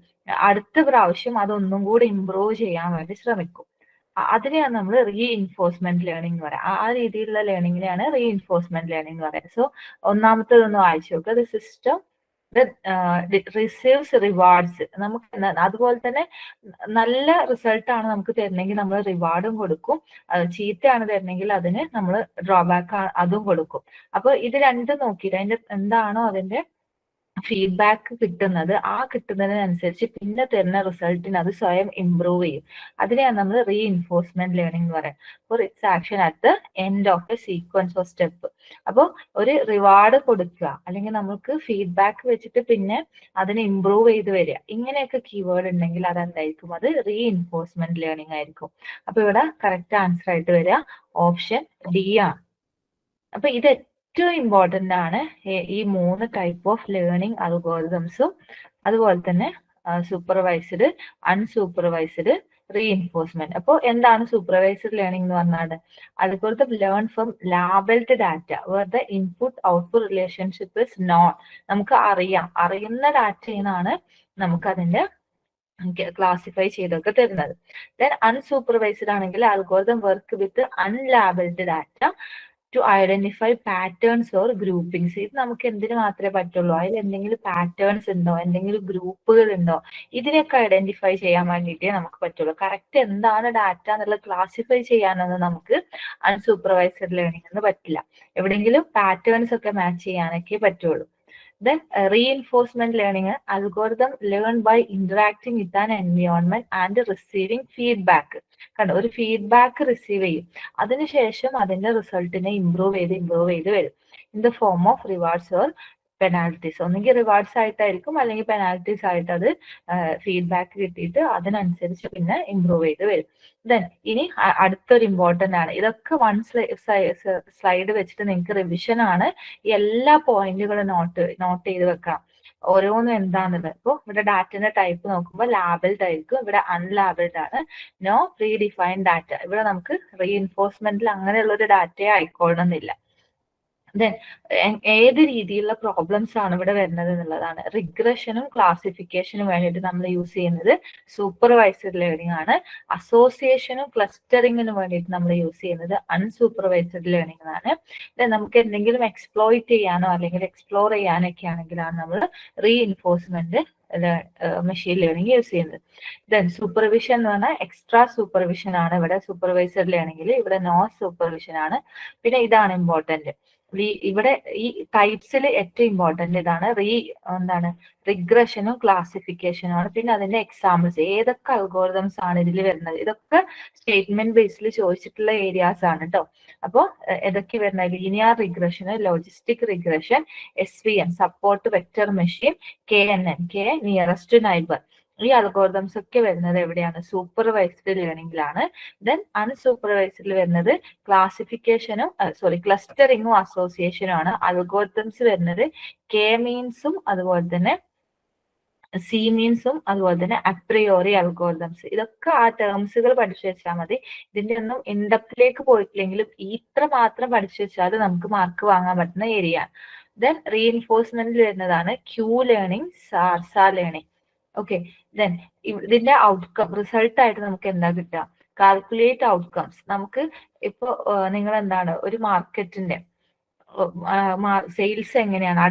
അടുത്ത പ്രാവശ്യം അതൊന്നും കൂടി ഇംപ്രൂവ് ചെയ്യാൻ വേണ്ടി ശ്രമിക്കും. അതിനെയാണ് നമ്മൾ റീഇൻഫോഴ്സ്മെന്റ് ലേണിംഗ് എന്ന് പറയാം. ആ രീതിയിലുള്ള ലേണിംഗിനെയാണ് റീഇൻഫോഴ്സ്മെന്റ് ലേണിംഗ് എന്ന് പറയാം. സോ ഒന്നാമത്തേതൊന്ന് വായിച്ചു നോക്കുക. The system receives rewards. നമുക്ക് അതുപോലെ തന്നെ നല്ല റിസൾട്ട് ആണ് നമുക്ക് തരണമെങ്കിൽ നമ്മൾ റിവാർഡും കൊടുക്കും, ചീത്തയാണ് തരണമെങ്കിൽ അതിന് നമ്മൾ ഡ്രോബാക്ക് അതും കൊടുക്കും. അപ്പൊ ഇത് രണ്ടും നോക്കിയിട്ട് അതിന്റെ എന്താണോ അതിന്റെ ഫീഡ്ബാക്ക് കിട്ടുന്നത്, ആ കിട്ടുന്നതിനനുസരിച്ച് പിന്നെ തരുന്ന റിസൾട്ടിന് അത് സ്വയം ഇംപ്രൂവ് ചെയ്യും. അതിനെയാണ് നമ്മൾ റീഇൻഫോഴ്സ്മെന്റ് ലേണിംഗ് എന്ന് പറയുന്നത്. For its action at the end of a sequence of step. അപ്പോൾ ഒരു റിവാർഡ് കൊടുക്കുക, അല്ലെങ്കിൽ നമുക്ക് ഫീഡ്ബാക്ക് വെച്ചിട്ട് പിന്നെ അതിനെ ഇംപ്രൂവ് ചെയ്ത് വരിക, ഇങ്ങനെയൊക്കെ കീവേഡ് ഉണ്ടെങ്കിൽ അതെന്തായിരിക്കും, അത് റീഇൻഫോഴ്സ്മെന്റ് ലേണിംഗ് ആയിരിക്കും. അപ്പൊ ഇവിടെ കറക്റ്റ് ആൻസർ ആയിട്ട് വരിക ഓപ്ഷൻ ഡി ആണ്. അപ്പൊ ഇത് ഏറ്റവും ഇമ്പോർട്ടന്റ് ആണ്, ഈ 3 ടൈപ്പ് ഓഫ് ലേണിംഗ് അൽഗോരിതംസും അതുപോലെ തന്നെ സൂപ്പർവൈസ്ഡ്, അൺസൂപ്പർവൈസ്ഡ്, റീഇൻഫോഴ്സ്മെന്റ്. അപ്പോൾ എന്താണ് സൂപ്പർവൈസ്ഡ് ലേണിംഗ് എന്ന് പറഞ്ഞാൽ, algorithm learn from labelled data where the input output relationship is known. നമുക്ക് അറിയുന്ന ഡാറ്റയിലാണ് നമുക്ക് അതിന്റെ ക്ലാസിഫൈ ചെയ്തൊക്കെ തരുന്നത്. ദെൻ അൺസൂപ്പർവൈസ്ഡ് ആണെങ്കിൽ algorithm work with unlabelled data to identify patterns or groupings. ഇത് നമുക്ക് എന്തിനു മാത്രമേ പറ്റുള്ളൂ, അതിൽ എന്തെങ്കിലും പാറ്റേൺസ് ഉണ്ടോ, എന്തെങ്കിലും ഗ്രൂപ്പുകൾ ഉണ്ടോ, ഇതിനൊക്കെ ഐഡന്റിഫൈ ചെയ്യാൻ വേണ്ടിയിട്ടേ നമുക്ക് പറ്റുള്ളൂ. കറക്റ്റ് എന്താണ് ഡാറ്റ എന്നുള്ളത് ക്ലാസിഫൈ ചെയ്യാനൊന്നും നമുക്ക് അൺസൂപ്പർവൈസ്ഡ് ലേണിംഗ് എന്ന് പറ്റില്ല. എവിടെയെങ്കിലും പാറ്റേൺസ് ഒക്കെ മാച്ച് ചെയ്യാനൊക്കെ പറ്റുള്ളൂ. Then reinforcement learning, algorithm learn by interacting with an environment and receiving feedback. കണ്ടോ, ഒരു ഫീഡ്ബാക്ക് റിസീവ് ചെയ്യും, അതിനുശേഷം അതിന്റെ റിസൾട്ടിനെ ഇംപ്രൂവ് ചെയ്ത് വരും in the form of rewards or penalties. ഒന്നെങ്കിൽ റിവാർഡ്സ് ആയിട്ടായിരിക്കും, അല്ലെങ്കിൽ പെനാൽറ്റീസ് ആയിട്ട് അത് ഫീഡ്ബാക്ക് കിട്ടിയിട്ട് അതിനനുസരിച്ച് പിന്നെ ഇംപ്രൂവ് ചെയ്ത് വരും. ദെൻ ഇനി അടുത്തൊരു ഇമ്പോർട്ടന്റ് ആണ്, ഇതൊക്കെ 1 സ്ലൈഡ് വെച്ചിട്ട് നിങ്ങൾക്ക് റിവിഷൻ ആണ്. ഈ എല്ലാ പോയിന്റുകളും നോട്ട് ചെയ്ത് വെക്കണം, ഓരോന്നും എന്താണെന്നുള്ളത്. ഇപ്പോൾ ഇവിടെ ഡാറ്റന്റെ ടൈപ്പ് നോക്കുമ്പോൾ ലാബിൾഡ് ആയിരിക്കും, ഇവിടെ അൺലാബിൾഡ് ആണ്. No predefined data. ഇവിടെ നമുക്ക് റീഇൻഫോഴ്സ്മെന്റിൽ അങ്ങനെയുള്ള ഒരു ഡാറ്റയെ ആയിക്കൊള്ളണമെന്നില്ല. ദെൻ ഏത് രീതിയിലുള്ള പ്രോബ്ലംസ് ആണ് ഇവിടെ വരുന്നത് എന്നുള്ളതാണ്. റിഗ്രഷനും ക്ലാസിഫിക്കേഷനും വേണ്ടിയിട്ട് നമ്മൾ യൂസ് ചെയ്യുന്നത് സൂപ്പർവൈസ്ഡ് ലേണിംഗ് ആണ്. അസോസിയേഷനും ക്ലസ്റ്ററിങ്ങിനും വേണ്ടിയിട്ട് നമ്മൾ യൂസ് ചെയ്യുന്നത് അൺസൂപ്പർവൈസ്ഡ് ലേണിംഗ് ആണ്. ദെൻ നമുക്ക് എന്തെങ്കിലും എക്സ്പ്ലോയിറ്റ് ചെയ്യാനോ അല്ലെങ്കിൽ എക്സ്പ്ലോർ ചെയ്യാനൊക്കെ ആണെങ്കിലാണ് നമ്മൾ റീഇൻഫോഴ്സ്മെന്റ് മെഷീൻ ലേണിംഗ് യൂസ് ചെയ്യുന്നത്. ദെൻ സൂപ്പർവിഷൻ എന്ന് പറഞ്ഞാൽ എക്സ്ട്രാ സൂപ്പർവിഷൻ ആണ് ഇവിടെ സൂപ്പർവൈസ്ഡ് ലേണിംഗിൽ, ഇവിടെ നോ സൂപ്പർവിഷൻ ആണ്. പിന്നെ ഇതാണ് ഇമ്പോർട്ടന്റ്, ഇവിടെ ഈ ടൈപ്സിൽ ഏറ്റവും ഇമ്പോർട്ടന്റ് ഇതാണ്, റിഗ്രഷനും ക്ലാസിഫിക്കേഷനും ആണ്. പിന്നെ അതിന്റെ എക്സാമ്പിൾസ്, ഏതൊക്കെ അൽഗോരിതംസ് ആണ് ഇതിൽ വരുന്നത്, ഇതൊക്കെ സ്റ്റേറ്റ്മെന്റ് ബേസിൽ ചോദിച്ചിട്ടുള്ള ഏരിയാസ് ആണ് കേട്ടോ. അപ്പോൾ ഏതൊക്കെ വരുന്നത്, linear regression, logistic regression, SVM support vector machine, KNN nearest neighbour. ഈ അൽഗോരിതംസ് ഒക്കെ വരുന്നത് എവിടെയാണ്? സൂപ്പർവൈസ്ഡ് ലേണിംഗിലാണ്. ദെൻ അൺസൂപ്പർവൈസ്ഡിൽ വരുന്നത് ക്ലാസിഫിക്കേഷനും ക്ലസ്റ്ററിങ്ങും അസോസിയേഷനും ആണ്. അൽഗോരിതംസ് വരുന്നത് കെ മീൻസും അതുപോലെ തന്നെ സി മീൻസും അതുപോലെ തന്നെ അപ്രിയോറി അൽഗോരിതംസ്. ഇതൊക്കെ ആ ടേംസുകൾ പഠിച്ചു വെച്ചാൽ മതി. ഇതിന്റെ ഒന്നും ഇൻഡെപ്തിലേക്ക് പോയിട്ടില്ലെങ്കിലും ഇത്ര മാത്രം പഠിച്ചു വെച്ചാൽ നമുക്ക് മാർക്ക് വാങ്ങാൻ പറ്റുന്ന ഏരിയ. ദെൻ റീഇൻഫോഴ്സ്മെന്റിൽ വരുന്നതാണ് Q learning, SARSA learning. Okay, then ഇതിന്റെ ഔട്ട്കം റിസൾട്ട് ആയിട്ട് നമുക്ക് എന്താ കിട്ടുക? Calculate outcomes. നമുക്ക് ഇപ്പൊ നിങ്ങൾ എന്താണ് ഒരു മാർക്കറ്റിന്റെ സെയിൽസ് എങ്ങനെയാണ്,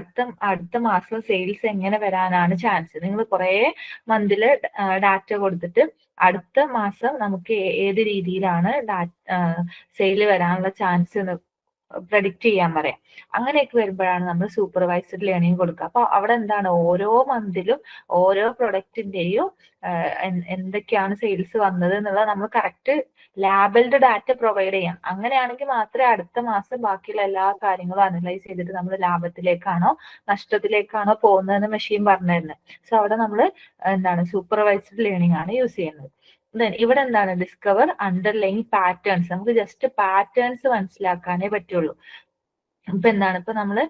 അടുത്ത മാസം സെയിൽസ് എങ്ങനെ വരാനാണ് ചാൻസ്? നിങ്ങൾ കുറെ മന്തില് ഡാറ്റ കൊടുത്തിട്ട് അടുത്ത മാസം നമുക്ക് ഏത് രീതിയിലാണ് സെയിൽ വരാനുള്ള ചാൻസ് എന്ന് പ്രഡിക്റ്റ് ചെയ്യാൻ പറയാം. അങ്ങനെയൊക്കെ വരുമ്പോഴാണ് നമ്മൾ സൂപ്പർവൈസ്ഡ് ലേണിംഗ് കൊടുക്കുക. അപ്പൊ അവിടെ എന്താണ്, ഓരോ മന്തിലും ഓരോ പ്രൊഡക്റ്റിന്റെയും എന്തൊക്കെയാണ് സെയിൽസ് വന്നത് എന്നുള്ളത് നമ്മൾ കറക്റ്റ് ലാബിൽഡ് ഡാറ്റ പ്രൊവൈഡ് ചെയ്യാം. അങ്ങനെയാണെങ്കിൽ മാത്രമേ അടുത്ത മാസം ബാക്കിയുള്ള എല്ലാ കാര്യങ്ങളും അനലൈസ് ചെയ്തിട്ട് നമ്മൾ ലാഭത്തിലേക്കാണോ നഷ്ടത്തിലേക്കാണോ പോകുന്നതെന്ന് മെഷീൻ പറഞ്ഞു തരുന്നത്. സോ അവിടെ നമ്മൾ എന്താണ് സൂപ്പർവൈസ്ഡ് ലേണിംഗ് ആണ് യൂസ് ചെയ്യുന്നത്. ഇവിടെ എന്താണ് ഡിസ്കവർ അണ്ടർലൈങ് പാറ്റേൺസ്. നമുക്ക് ജസ്റ്റ് പാറ്റേൺസ് മനസ്സിലാക്കാനേ പറ്റുള്ളൂ. ഇപ്പൊ എന്താണ്, ഇപ്പൊ നമ്മള്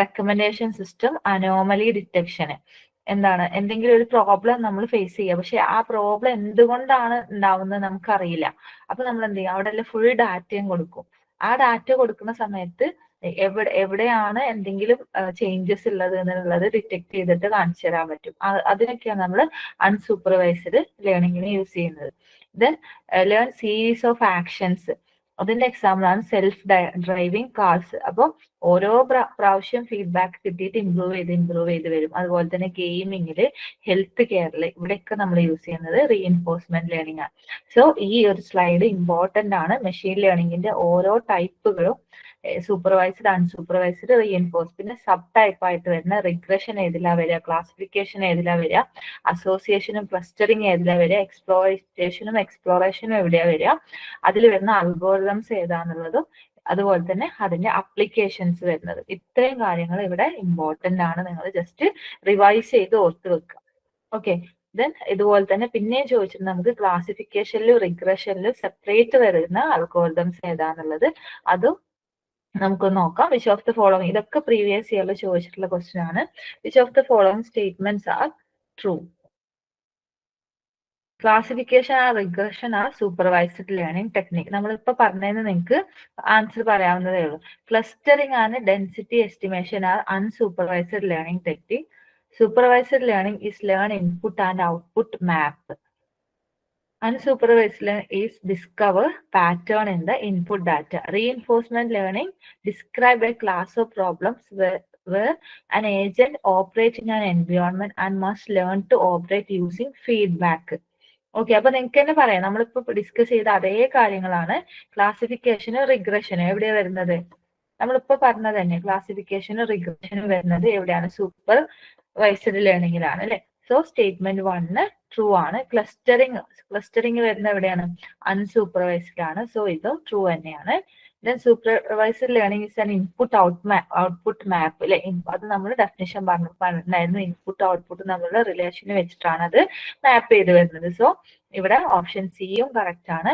റെക്കമെൻഡേഷൻ സിസ്റ്റം, അനോമലി ഡിറ്റക്ഷന്. എന്താണ്, എന്തെങ്കിലും ഒരു പ്രോബ്ലം നമ്മൾ ഫേസ് ചെയ്യുക, പക്ഷെ ആ പ്രോബ്ലം എന്തുകൊണ്ടാണ് ഉണ്ടാവുന്നത് നമുക്കറിയില്ല. അപ്പൊ നമ്മൾ എന്ത് ചെയ്യും, അവിടെ ഫുൾ ഡാറ്റയും കൊടുക്കും. ആ ഡാറ്റ കൊടുക്കുന്ന സമയത്ത് എവിടെയാണ് എന്തെങ്കിലും ചേഞ്ചസ് ഉള്ളത് എന്നുള്ളത് ഡിറ്റക്ട് ചെയ്തിട്ട് കാണിച്ചു തരാൻ പറ്റും. അതിനൊക്കെയാണ് നമ്മൾ അൺസൂപ്പർവൈസ്ഡ് ലേണിംഗിന് യൂസ് ചെയ്യുന്നത്. Then learn series of actions. അതിന്റെ എക്സാമ്പിൾ ആണ് സെൽഫ് ഡ്രൈവിംഗ് കാർസ്. അപ്പോൾ ഓരോ പ്രാവശ്യം ഫീഡ്ബാക്ക് കിട്ടിയിട്ട് ഇമ്പ്രൂവ് ചെയ്ത് വരും. അതുപോലെ തന്നെ ഗെയിമിങ്ങില്, ഹെൽത്ത് കെയറിൽ, ഇവിടെയൊക്കെ നമ്മൾ യൂസ് ചെയ്യുന്നത് റീഇൻഫോഴ്സ്മെന്റ് ലേണിംഗ് ആണ്. സോ ഈ ഒരു സ്ലൈഡ് ഇമ്പോർട്ടന്റ് ആണ്. മെഷീൻ ലേണിംഗിന്റെ ഓരോ ടൈപ്പുകളും സൂപ്പർവൈസ്ഡ്, അൺസൂപ്പർവൈസ്ഡ്, റീഇൻഫോഴ്സ്, പിന്നെ സബ് ടൈപ്പ് ആയിട്ട് വരുന്ന റിഗ്രഷൻ ഏതിലാ വരിക, ക്ലാസിഫിക്കേഷൻ ഏതിലാ വരിക, അസോസിയേഷനും ക്ലസ്റ്ററിങ് ഏതിലാ വരിക, എക്സ്പ്ലോറേഷനും എക്സ്പ്ലോറേഷനും എവിടെയാ വരിക, അതിൽ വരുന്ന അൽഗോരിതംസ് ഏതാന്നുള്ളതും അതുപോലെ തന്നെ അതിന്റെ അപ്ലിക്കേഷൻസ് വരുന്നത്. ഇത്രയും കാര്യങ്ങൾ ഇവിടെ ഇമ്പോർട്ടന്റ് ആണ്. നിങ്ങൾ ജസ്റ്റ് റിവൈസ് ചെയ്ത് ഓർത്ത് വെക്കുക. ഓക്കെ, ദെൻ ഇതുപോലെ തന്നെ പിന്നെയും ചോദിച്ചിട്ട് നമുക്ക് ക്ലാസിഫിക്കേഷനിലും റിഗ്രഷനിലും സെപ്പറേറ്റ് വരുന്ന അൽഗോരിതംസ് ഏതാന്നുള്ളത് അതും നമുക്ക് നോക്കാം. വിച്ച് ഓഫ് ദ ഫോളോവിങ്, ഇതൊക്കെ പ്രീവിയസ് ഇയറിൽ ചോദിച്ചിട്ടുള്ള ക്വസ്റ്റ്യൻ ആണ്. Which of the following statements are true? Classification or regression are supervised learning technique. നമ്മളിപ്പോ പറഞ്ഞതിന് നിങ്ങൾക്ക് ആൻസർ പറയാവുന്നതേ ഉള്ളൂ. ക്ലസ്റ്ററിംഗ് ആണ് density estimation are unsupervised learning technique. Supervised learning is learn input and output map. Unsupervised learning is discover pattern in the input data. Reinforcement learning describe a class of problems where an agent operates in an environment and must learn to operate using feedback. Okay, അപ്പൊ നിങ്ങൾക്ക് തന്നെ പറയാം, നമ്മളിപ്പോ discuss ചെയ്ത അതേ കാര്യങ്ങളാണ് ക്ലാസിഫിക്കേഷനും റിഗ്രഷനും എവിടെയാ വരുന്നത്? നമ്മളിപ്പോ പറഞ്ഞത് തന്നെ ക്ലാസിഫിക്കേഷനും റിഗ്രഷനും വരുന്നത് എവിടെയാണ്? സൂപ്പർവൈസ്ഡ് ലേണിംഗിലാണ് അല്ലെ? സോ സ്റ്റേറ്റ്മെന്റ് 1 ട്രൂ ആണ്. ക്ലസ്റ്ററിംഗ് വരുന്ന എവിടെയാണ്? അൺസൂപ്പർവൈസ്ഡ് ആണ്. സോ ഇതും ട്രൂ തന്നെയാണ്. Then supervised learning is an input output map അല്ലെ? അത് നമ്മൾ ഡെഫിനിഷൻ പറഞ്ഞിട്ടുണ്ടായിരുന്നു. ഇൻപുട്ട് ഔട്ട്പുട്ട് നമ്മളുടെ റിലേഷന് വെച്ചിട്ടാണ് അത് മാപ്പ് ചെയ്ത് വരുന്നത്. സോ ഇവിടെ ഓപ്ഷൻ സിയും കറക്റ്റ് ആണ്.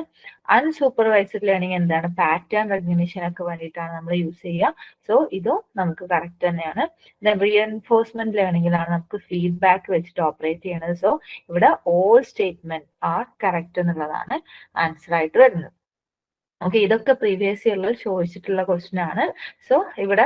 അൺസൂപ്പർവൈസ്ഡ് ലേണിംഗ് എന്താണ്? പാറ്റേൺ റെക്കഗ്നിഷൻ ഒക്കെ വേണ്ടിയിട്ടാണ് നമ്മൾ യൂസ് ചെയ്യുക. സോ ഇതും നമുക്ക് കറക്റ്റ് തന്നെയാണ്. റീഎൻഫോഴ്സ്മെന്റ് ലേണിംഗിലാണ് നമുക്ക് ഫീഡ്ബാക്ക് വെച്ചിട്ട് ഓപ്പറേറ്റ് ചെയ്യുന്നത്. സോ ഇവിടെ ഓൾ സ്റ്റേറ്റ്മെന്റ് ആർ കറക്റ്റ് എന്നുള്ളതാണ് ആൻസർ ആയിട്ട് വരുന്നത്. ഓക്കെ, ഇതൊക്കെ പ്രീവിയസ് ഇയറിൽ ചോദിച്ചിട്ടുള്ള ക്വസ്റ്റ്യൻ ആണ്. സോ ഇവിടെ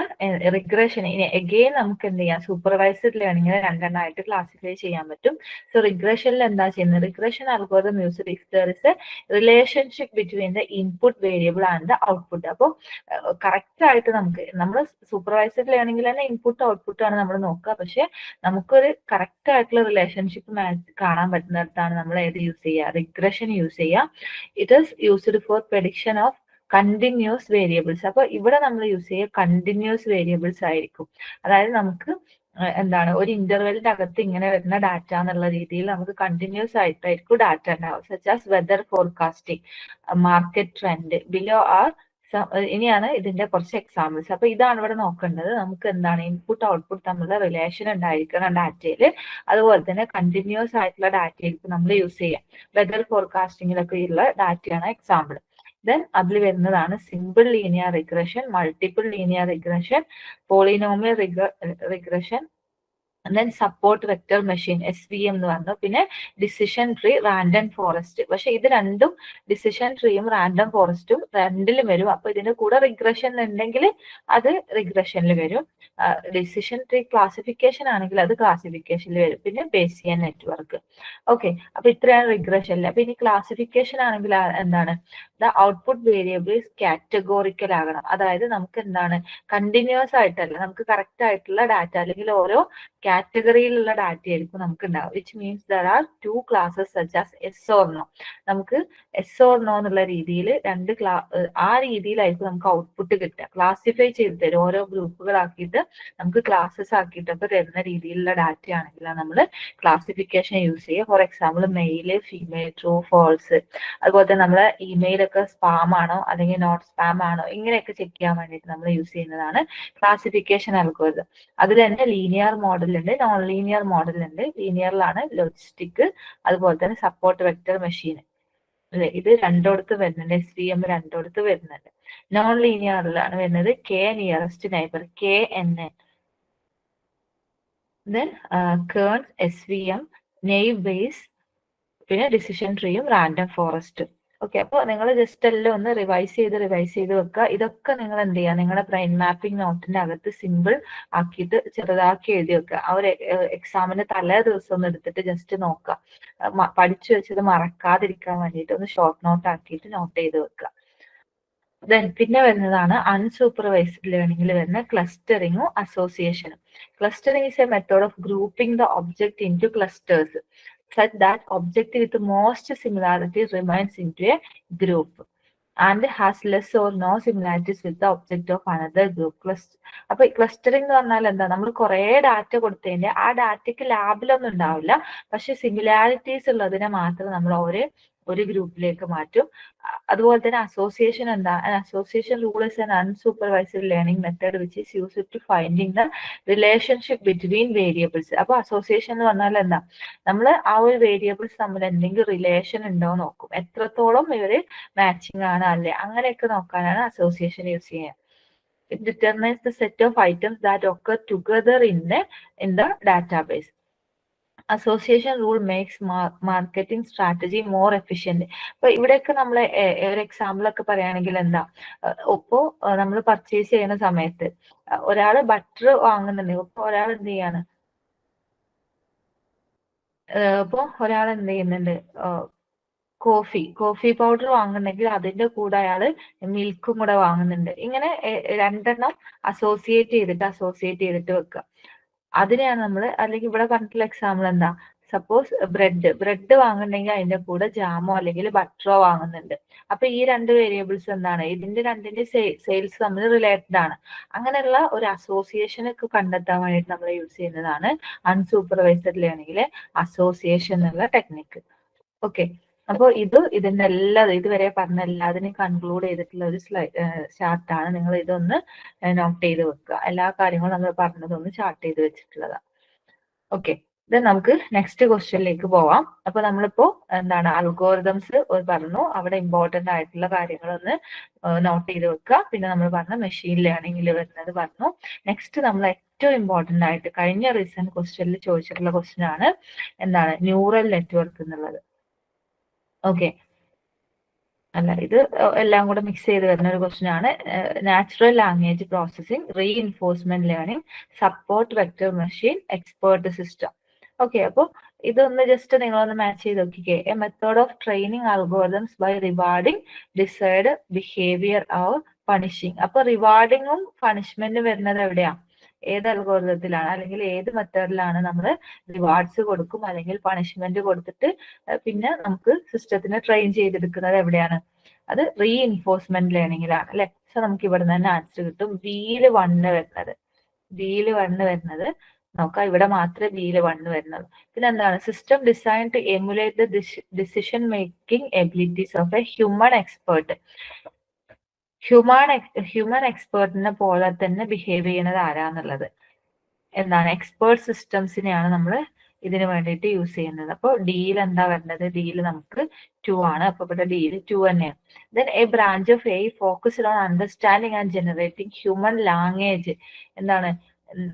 റിഗ്രഷൻ ഇനി അഗെയിൻ നമുക്ക് എന്ത് ചെയ്യാം? സൂപ്പർവൈസ്ഡ് ലേണിംഗിനെ രണ്ടെണ്ണമായിട്ട് ക്ലാസിഫൈ ചെയ്യാൻ പറ്റും. സോ റിഗ്രഷനിൽ എന്താ ചെയ്യുന്നത്? Regression algorithm use if there is A relationship between the input variable and the output. അപ്പോൾ കറക്റ്റ് ആയിട്ട് നമ്മൾ സൂപ്പർവൈസ്ഡ് ലേണിംഗിൽ തന്നെ ഇൻപുട്ട് ഔട്ട്പുട്ട് ആണ് നമ്മൾ നോക്കുക. പക്ഷെ നമുക്കൊരു കറക്റ്റ് ആയിട്ടുള്ള റിലേഷൻഷിപ്പ് കാണാൻ പറ്റുന്നിടത്താണ് നമ്മൾ ഏത് യൂസ് ചെയ്യുക? റിഗ്രഷൻ യൂസ് ചെയ്യുക. It is used for prediction of continuous variables. അപ്പൊ ഇവിടെ നമ്മൾ യൂസ് ചെയ്യുക കണ്ടിന്യൂസ് വേരിയബിൾസ് ആയിരിക്കും. അതായത് നമുക്ക് എന്താണ് ഒരു ഇന്റർവെലിന്റെ അകത്ത് ഇങ്ങനെ വരുന്ന ഡാറ്റ എന്നുള്ള രീതിയിൽ നമുക്ക് കണ്ടിന്യൂസ് ആയിട്ടായിരിക്കും ഡാറ്റ ഉണ്ടാവും. Such as whether forecasting, market trend, below are ഇനിയാണ് ഇതിന്റെ കുറച്ച് എക്സാമ്പിൾസ്. അപ്പൊ ഇതാണ് ഇവിടെ നോക്കേണ്ടത്. നമുക്ക് എന്താണ് ഇൻപുട്ട് ഔട്ട്പുട്ട് തമ്മിലുള്ള റിലേഷൻ ഉണ്ടായിരിക്കണം ഡാറ്റയിൽ. അതുപോലെ തന്നെ കണ്ടിന്യൂസ് ആയിട്ടുള്ള ഡാറ്റയായിരിക്കും നമ്മൾ യൂസ് ചെയ്യുക. വെതർ ഫോർകാസ്റ്റിംഗിലൊക്കെ ഉള്ള ഡാറ്റയാണ് എക്സാമ്പിൾ. ദെൻ അതിൽ വരുന്നതാണ് simple linear regression, multiple linear regression, polynomial regression, then support vector machine SVM എന്ന് പറഞ്ഞു. പിന്നെ ഡിസിഷൻ ട്രീ, റാൻഡം ഫോറസ്റ്റ്. പക്ഷെ ഇത് രണ്ടും ഡിസിഷൻ ട്രീയും റാൻഡം ഫോറസ്റ്റും രണ്ടിലും വരും. അപ്പൊ ഇതിന്റെ കൂടെ റിഗ്രഷൻ ഉണ്ടെങ്കിൽ അത് റിഗ്രഷനിൽ വരും. ഡിസിഷൻ ട്രീ ക്ലാസിഫിക്കേഷൻ ആണെങ്കിൽ അത് ക്ലാസിഫിക്കേഷനിൽ വരും. പിന്നെ ബേസിയൻ നെറ്റ്വർക്ക്. ഓക്കെ, അപ്പൊ ഇത്രയാണ് റിഗ്രഷനിൽ. അപ്പൊ ഇനി ക്ലാസിഫിക്കേഷൻ ആണെങ്കിൽ എന്താണ്, ദ ഔട്ട്പുട്ട് വേരിയബിൾസ് കാറ്റഗോറിക്കൽ ആകണം. അതായത് നമുക്ക് എന്താണ് കണ്ടിന്യൂസ് ആയിട്ടല്ല, നമുക്ക് കറക്റ്റ് ആയിട്ടുള്ള ഡാറ്റ അല്ലെങ്കിൽ ഓരോ കാറ്റഗറിയിലുള്ള ഡാറ്റ ആയിരിക്കും നമുക്ക് ഉണ്ടാവും. Which means there are 2 classes such as yes or no. നമുക്ക് എസ് ഓർ നോ എന്നുള്ള രീതിയിൽ ആ രീതിയിലായിരിക്കും നമുക്ക് ഔട്ട്പുട്ട് കിട്ടുക. ക്ലാസിഫൈ ചെയ്ത് തരും, ഓരോ ഗ്രൂപ്പുകളാക്കിയിട്ട് നമുക്ക് ക്ലാസ്സസ് ആക്കിയിട്ടൊക്കെ തരുന്ന രീതിയിലുള്ള ഡാറ്റ ആണെങ്കിലാണ് നമ്മൾ ക്ലാസിഫിക്കേഷൻ യൂസ് ചെയ്യുക. For example male, female, true, false. അതുപോലെ തന്നെ നമ്മളെ ഇമെയിലൊക്കെ സ്പാം ആണോ അല്ലെങ്കിൽ നോട്ട് സ്പാം ആണോ ഇങ്ങനെയൊക്കെ ചെക്ക് ചെയ്യാൻ വേണ്ടിയിട്ട് നമ്മൾ യൂസ് ചെയ്യുന്നതാണ് ക്ലാസിഫിക്കേഷൻ അൽഗോരിതം. അതിൽ തന്നെ ലീനിയർ മോഡൽ ഉണ്ട്, നോൺ ലീനിയർ മോഡൽ ഉണ്ട്. ലീനിയറിലാണ് ലോജിസ്റ്റിക്, അതുപോലെ തന്നെ സപ്പോർട്ട് വെക്ടർ മെഷീൻ അല്ലെ, ഇത് രണ്ടോടത്ത് വരുന്നുണ്ട്. SVM രണ്ടോടത്ത് വരുന്നുണ്ട്. നോൺ ലീനിയറിലാണ് വരുന്നത് K nearest neighbour, KNN. Then kernel, SVM, naive Bayes, പിന്നെ ഡിസിഷൻ ട്രീയും റാൻഡം ഫോറസ്റ്റ്. ഓക്കെ, അപ്പോൾ നിങ്ങൾ ജസ്റ്റ് എല്ലാം ഒന്ന് റിവൈസ് ചെയ്ത് വെക്കുക. ഇതൊക്കെ നിങ്ങൾ എന്ത് ചെയ്യുക, നിങ്ങളുടെ ബ്രെയിൻ മാപ്പിംഗ് നോട്ടിന്റെ അകത്ത് സിമ്പിൾ ആക്കിയിട്ട് ചെറുതാക്കി എഴുതി വെക്കുക. ആ ഒരു എക്സാമിന് തലേ ദിവസം ഒന്ന് എടുത്തിട്ട് ജസ്റ്റ് നോക്കുക. പഠിച്ചു വെച്ചത് മറക്കാതിരിക്കാൻ വേണ്ടിയിട്ട് ഒന്ന് ഷോർട്ട് നോട്ട് ആക്കിയിട്ട് നോട്ട് ചെയ്ത് വെക്കുക. ദെൻ പിന്നെ വരുന്നതാണ് അൺസൂപ്പർവൈസ്ഡ് ലേണിംഗിൽ വരുന്ന ക്ലസ്റ്ററിങ്ങും അസോസിയേഷനും. Clustering is a method of grouping the object into clusters such that object with most similarity remains into a group and has less or no similarities with the object of another group. അപ്പൊ clustering എന്ന് പറഞ്ഞാൽ എന്താ, നമ്മൾ കുറെ data കൊടുത്തതിന്റെ ആ ഡാറ്റയ്ക്ക് ലാബിലൊന്നും ഉണ്ടാവില്ല, പക്ഷെ സിമിലാരിറ്റീസ് ഉള്ളതിനെ മാത്രം നമ്മൾ ഒരു ഗ്രൂപ്പിലേക്ക് മാറ്റും. അതുപോലെ തന്നെ അസോസിയേഷൻ എന്താ, association rule is an unsupervised learning method which is used to finding the relationship between variables. അപ്പൊ അസോസിയേഷൻ എന്ന് പറഞ്ഞാൽ എന്താ, നമ്മൾ ആ ഒരു വേരിയബിൾസ് തമ്മിൽ എന്തെങ്കിലും റിലേഷൻ ഉണ്ടോ നോക്കും, എത്രത്തോളം ഇവര് മാച്ചിങ് ആണ് അല്ലേ, അങ്ങനെയൊക്കെ നോക്കാനാണ് അസോസിയേഷൻ യൂസ് ചെയ്യുക. It determines the set of items that occur together in the database. Association rule makes marketing strategy more efficient. അപ്പൊ ഇവിടെയൊക്കെ നമ്മൾ ഒരു എക്സാമ്പിൾ ഒക്കെ പറയുകയാണെങ്കിൽ എന്താ, ഇപ്പോ നമ്മൾ പർച്ചേസ് ചെയ്യുന്ന സമയത്ത് ഒരാള് ബട്ടർ വാങ്ങുന്നുണ്ടെങ്കിൽ ഇപ്പൊ ഒരാൾ എന്ത് ചെയ്യാണ്, ഇപ്പൊ ഒരാൾ എന്ത് ചെയ്യുന്നുണ്ട്, കോഫി പൗഡർ വാങ്ങുന്നുണ്ടെങ്കിൽ അതിന്റെ കൂടെ അയാള് മിൽക്കും കൂടെ വാങ്ങുന്നുണ്ട്. ഇങ്ങനെ രണ്ടെണ്ണം അസോസിയേറ്റ് ചെയ്തിട്ട് വെക്കുക. അതിനെയാണ് നമ്മൾ, അല്ലെങ്കിൽ ഇവിടെ പറഞ്ഞിട്ടുള്ള എക്സാമ്പിൾ എന്താ, സപ്പോസ് ബ്രെഡ് വാങ്ങുന്നുണ്ടെങ്കിൽ അതിന്റെ കൂടെ ജാമോ അല്ലെങ്കിൽ ബട്ടറോ വാങ്ങുന്നുണ്ട്. അപ്പൊ ഈ രണ്ട് വേരിയബിൾസ് എന്താണ്, ഇതിന്റെ രണ്ടിന്റെ സെയിൽസ് തമ്മിൽ റിലേറ്റഡ് ആണ്. അങ്ങനെയുള്ള ഒരു അസോസിയേഷൻ ഒക്കെ കണ്ടെത്താൻ വേണ്ടിയിട്ട് നമ്മൾ യൂസ് ചെയ്യുന്നതാണ് അൺസൂപ്പർവൈസ്ഡ് ലേണിംഗിലെ അസോസിയേഷൻ എന്നുള്ള ടെക്നിക്ക്. ഓക്കെ, അപ്പോൾ ഇതിന്റെ ഇതുവരെ പറഞ്ഞ എല്ലാത്തിനും കൺക്ലൂഡ് ചെയ്തിട്ടുള്ള ഒരു ചാർട്ടാണ്. നിങ്ങൾ ഇതൊന്ന് നോട്ട് ചെയ്ത് വെക്കുക. എല്ലാ കാര്യങ്ങളും നമ്മൾ പറഞ്ഞതൊന്ന് ചാർട്ട് ചെയ്ത് വെച്ചിട്ടുള്ളതാണ്. ഓക്കെ, ഇത് നമുക്ക് നെക്സ്റ്റ് ക്വസ്റ്റ്യനിലേക്ക് പോവാം. അപ്പൊ നമ്മളിപ്പോ എന്താണ് അൽഗോരിതംസ് പറഞ്ഞു, അവിടെ ഇമ്പോർട്ടന്റ് ആയിട്ടുള്ള കാര്യങ്ങളൊന്ന് നോട്ട് ചെയ്ത് വെക്കുക. പിന്നെ നമ്മൾ പറഞ്ഞ മെഷീൻ ലേണിംഗിൽ വരുന്നത് പറഞ്ഞു. നെക്സ്റ്റ് നമ്മൾ ഏറ്റവും ഇമ്പോർട്ടന്റ് ആയിട്ട് കഴിഞ്ഞ റീസെന്റ് ക്വസ്റ്റ്യനിൽ ചോദിച്ചിട്ടുള്ള ക്വസ്റ്റ്യൻ ആണ് എന്താണ് ന്യൂറൽ നെറ്റ്വർക്ക് എന്നുള്ളത്. ഓക്കെ, അല്ല ഇത് എല്ലാം കൂടെ മിക്സ് ചെയ്ത് വരുന്ന ഒരു ക്വസ്റ്റ്യൻ ആണ്. Natural language processing, reinforcement learning, support vector machine, expert system. Okay, അപ്പോൾ ഇതൊന്ന് ജസ്റ്റ് നിങ്ങളൊന്ന് മാച്ച് ചെയ്ത് നോക്കിക്കേ. A method of training algorithms by rewarding desired behaviour or punishing. അപ്പൊ റിവാർഡിങ്ങും പണിഷ്മെന്റും വരുന്നത് എവിടെയാ, ഏത് അൽഗോരിതത്തിലാണ് അല്ലെങ്കിൽ ഏത് മെത്തേഡിലാണ് നമ്മൾ റിവാർഡ്സ് കൊടുക്കും അല്ലെങ്കിൽ പണിഷ്മെന്റ് കൊടുത്തിട്ട് പിന്നെ നമുക്ക് സിസ്റ്റത്തിനെ ട്രെയിൻ ചെയ്തെടുക്കുന്നത് എവിടെയാണ്, അത് റീഇൻഫോഴ്സ്മെന്റ് ലേണിംഗിലാണ് അല്ലെ. സോ നമുക്ക് ഇവിടെ നിന്ന് ആൻസർ കിട്ടും. ബിയില് 1 വരുന്നത് നോക്കാം, ഇവിടെ മാത്രമേ ബിയില് 1 വരുന്നുള്ളൂ. പിന്നെ എന്താണ്, system design to emulate the decision making abilities of a human expert. Human എക്സ്പേർട്ടിനെ പോലെ തന്നെ ബിഹേവ് ചെയ്യുന്നത് ആരാന്നുള്ളത് എന്താണ് എക്സ്പേർട്ട് സിസ്റ്റംസിനെയാണ് നമ്മൾ ഇതിന് വേണ്ടിയിട്ട് യൂസ് ചെയ്യുന്നത്. അപ്പോൾ ഡിയിൽ എന്താ വരുന്നത്? ഡിയിൽ നമുക്ക് 2 ആണ്. അപ്പൊ ഇവിടെ ഡിയിൽ 2 തന്നെയാണ്. Then A branch of A focused on understanding and generating human language. എന്താണ്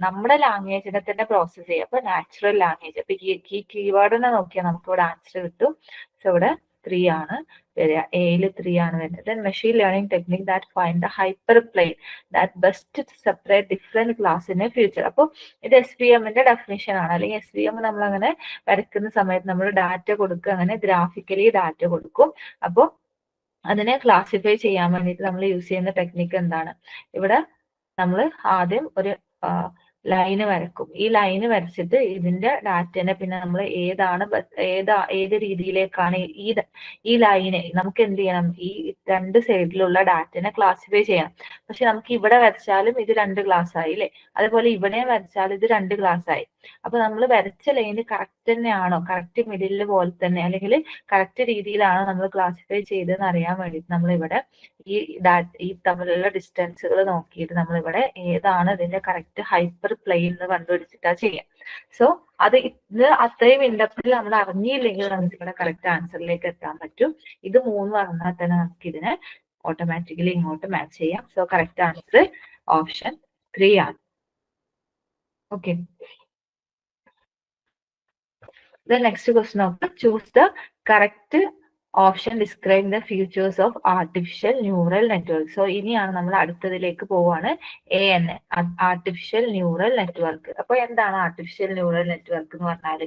നമ്മുടെ ലാംഗ്വേജിനെ തന്നെ പ്രോസസ് ചെയ്യുക. അപ്പൊ നാച്ചുറൽ ലാംഗ്വേജ്. അപ്പൊ ഈ കീവേഡിനെ നോക്കിയാൽ നമുക്ക് ഇവിടെ ആൻസർ കിട്ടും. സോ ഇവിടെ 3 ആണ് വരിക. എയിൽ 3 ആണ് വരുന്നത്. Then machine learning technique that find the hyper plane that best separate different class in A future. അപ്പോൾ ഇത് SVMന്റെ ഡെഫിനിഷൻ ആണ്. അല്ലെങ്കിൽ SVM നമ്മൾ അങ്ങനെ വരയ്ക്കുന്ന സമയത്ത് നമ്മൾ ഡാറ്റ കൊടുക്കുക, അങ്ങനെ ഗ്രാഫിക്കലി ഡാറ്റ കൊടുക്കും. അപ്പോൾ അതിനെ ക്ലാസിഫൈ ചെയ്യാൻ വേണ്ടിയിട്ട് നമ്മൾ യൂസ് ചെയ്യുന്ന ടെക്നിക്ക് എന്താണ്? ഇവിടെ നമ്മൾ ആദ്യം ഒരു ലൈന് വരക്കും. ഈ ലൈന് വരച്ചിട്ട് ഇതിന്റെ ഡാറ്റനെ പിന്നെ നമ്മൾ ഏത് രീതിയിലേക്കാണ് ഈ ലൈന് നമുക്ക് എന്ത് ചെയ്യണം? ഈ 2 സൈഡിലുള്ള ഡാറ്റനെ ക്ലാസിഫൈ ചെയ്യണം. പക്ഷെ നമുക്ക് ഇവിടെ വരച്ചാലും ഇത് 2 ക്ലാസ് ആയി അല്ലെ? അതുപോലെ ഇവിടെ വരച്ചാലും ഇത് 2 ക്ലാസ് ആയി. അപ്പൊ നമ്മൾ വരച്ച ലൈന് കറക്റ്റ് തന്നെയാണോ, കറക്റ്റ് മിഡില് പോലെ തന്നെ, അല്ലെങ്കിൽ കറക്റ്റ് രീതിയിലാണോ നമ്മൾ ക്ലാസിഫൈ ചെയ്തതെന്ന് അറിയാൻ വേണ്ടിയിട്ട് നമ്മൾ ഇവിടെ ഈ തമ്മിലുള്ള ഡിസ്റ്റൻസുകൾ നോക്കിയിട്ട് നമ്മൾ ഇവിടെ ഏതാണ് ഇതിന്റെ കറക്റ്റ് ഹൈപ്പർ പ്ലെയിൻ എന്ന് കണ്ടുപിടിച്ചിട്ടാ ചെയ്യാം. സോ ഇത് അത്രയും ഇൻഡെപ്തിൽ നമ്മൾ അറിഞ്ഞില്ലെങ്കിൽ നമുക്ക് ഇവിടെ കറക്റ്റ് ആൻസറിലേക്ക് എത്താൻ പറ്റും. ഇത് 3 അറിഞ്ഞാൽ തന്നെ നമുക്ക് ഇതിനെ ഓട്ടോമാറ്റിക്കലി ഇങ്ങോട്ട് മാച്ച് ചെയ്യാം. സോ കറക്റ്റ് ആൻസർ ഓപ്ഷൻ 3 ആണ്. Okay, the next question of choose the correct option describe the features of artificial neural network. So ഇനിയാണ് നമ്മൾ അടുത്തതിലേക്ക് പോവാണ്. AN artificial neural network. അപ്പൊ എന്താണ് ആർട്ടിഫിഷ്യൽ ന്യൂറൽ നെറ്റ്വർക്ക് എന്ന് പറഞ്ഞാൽ?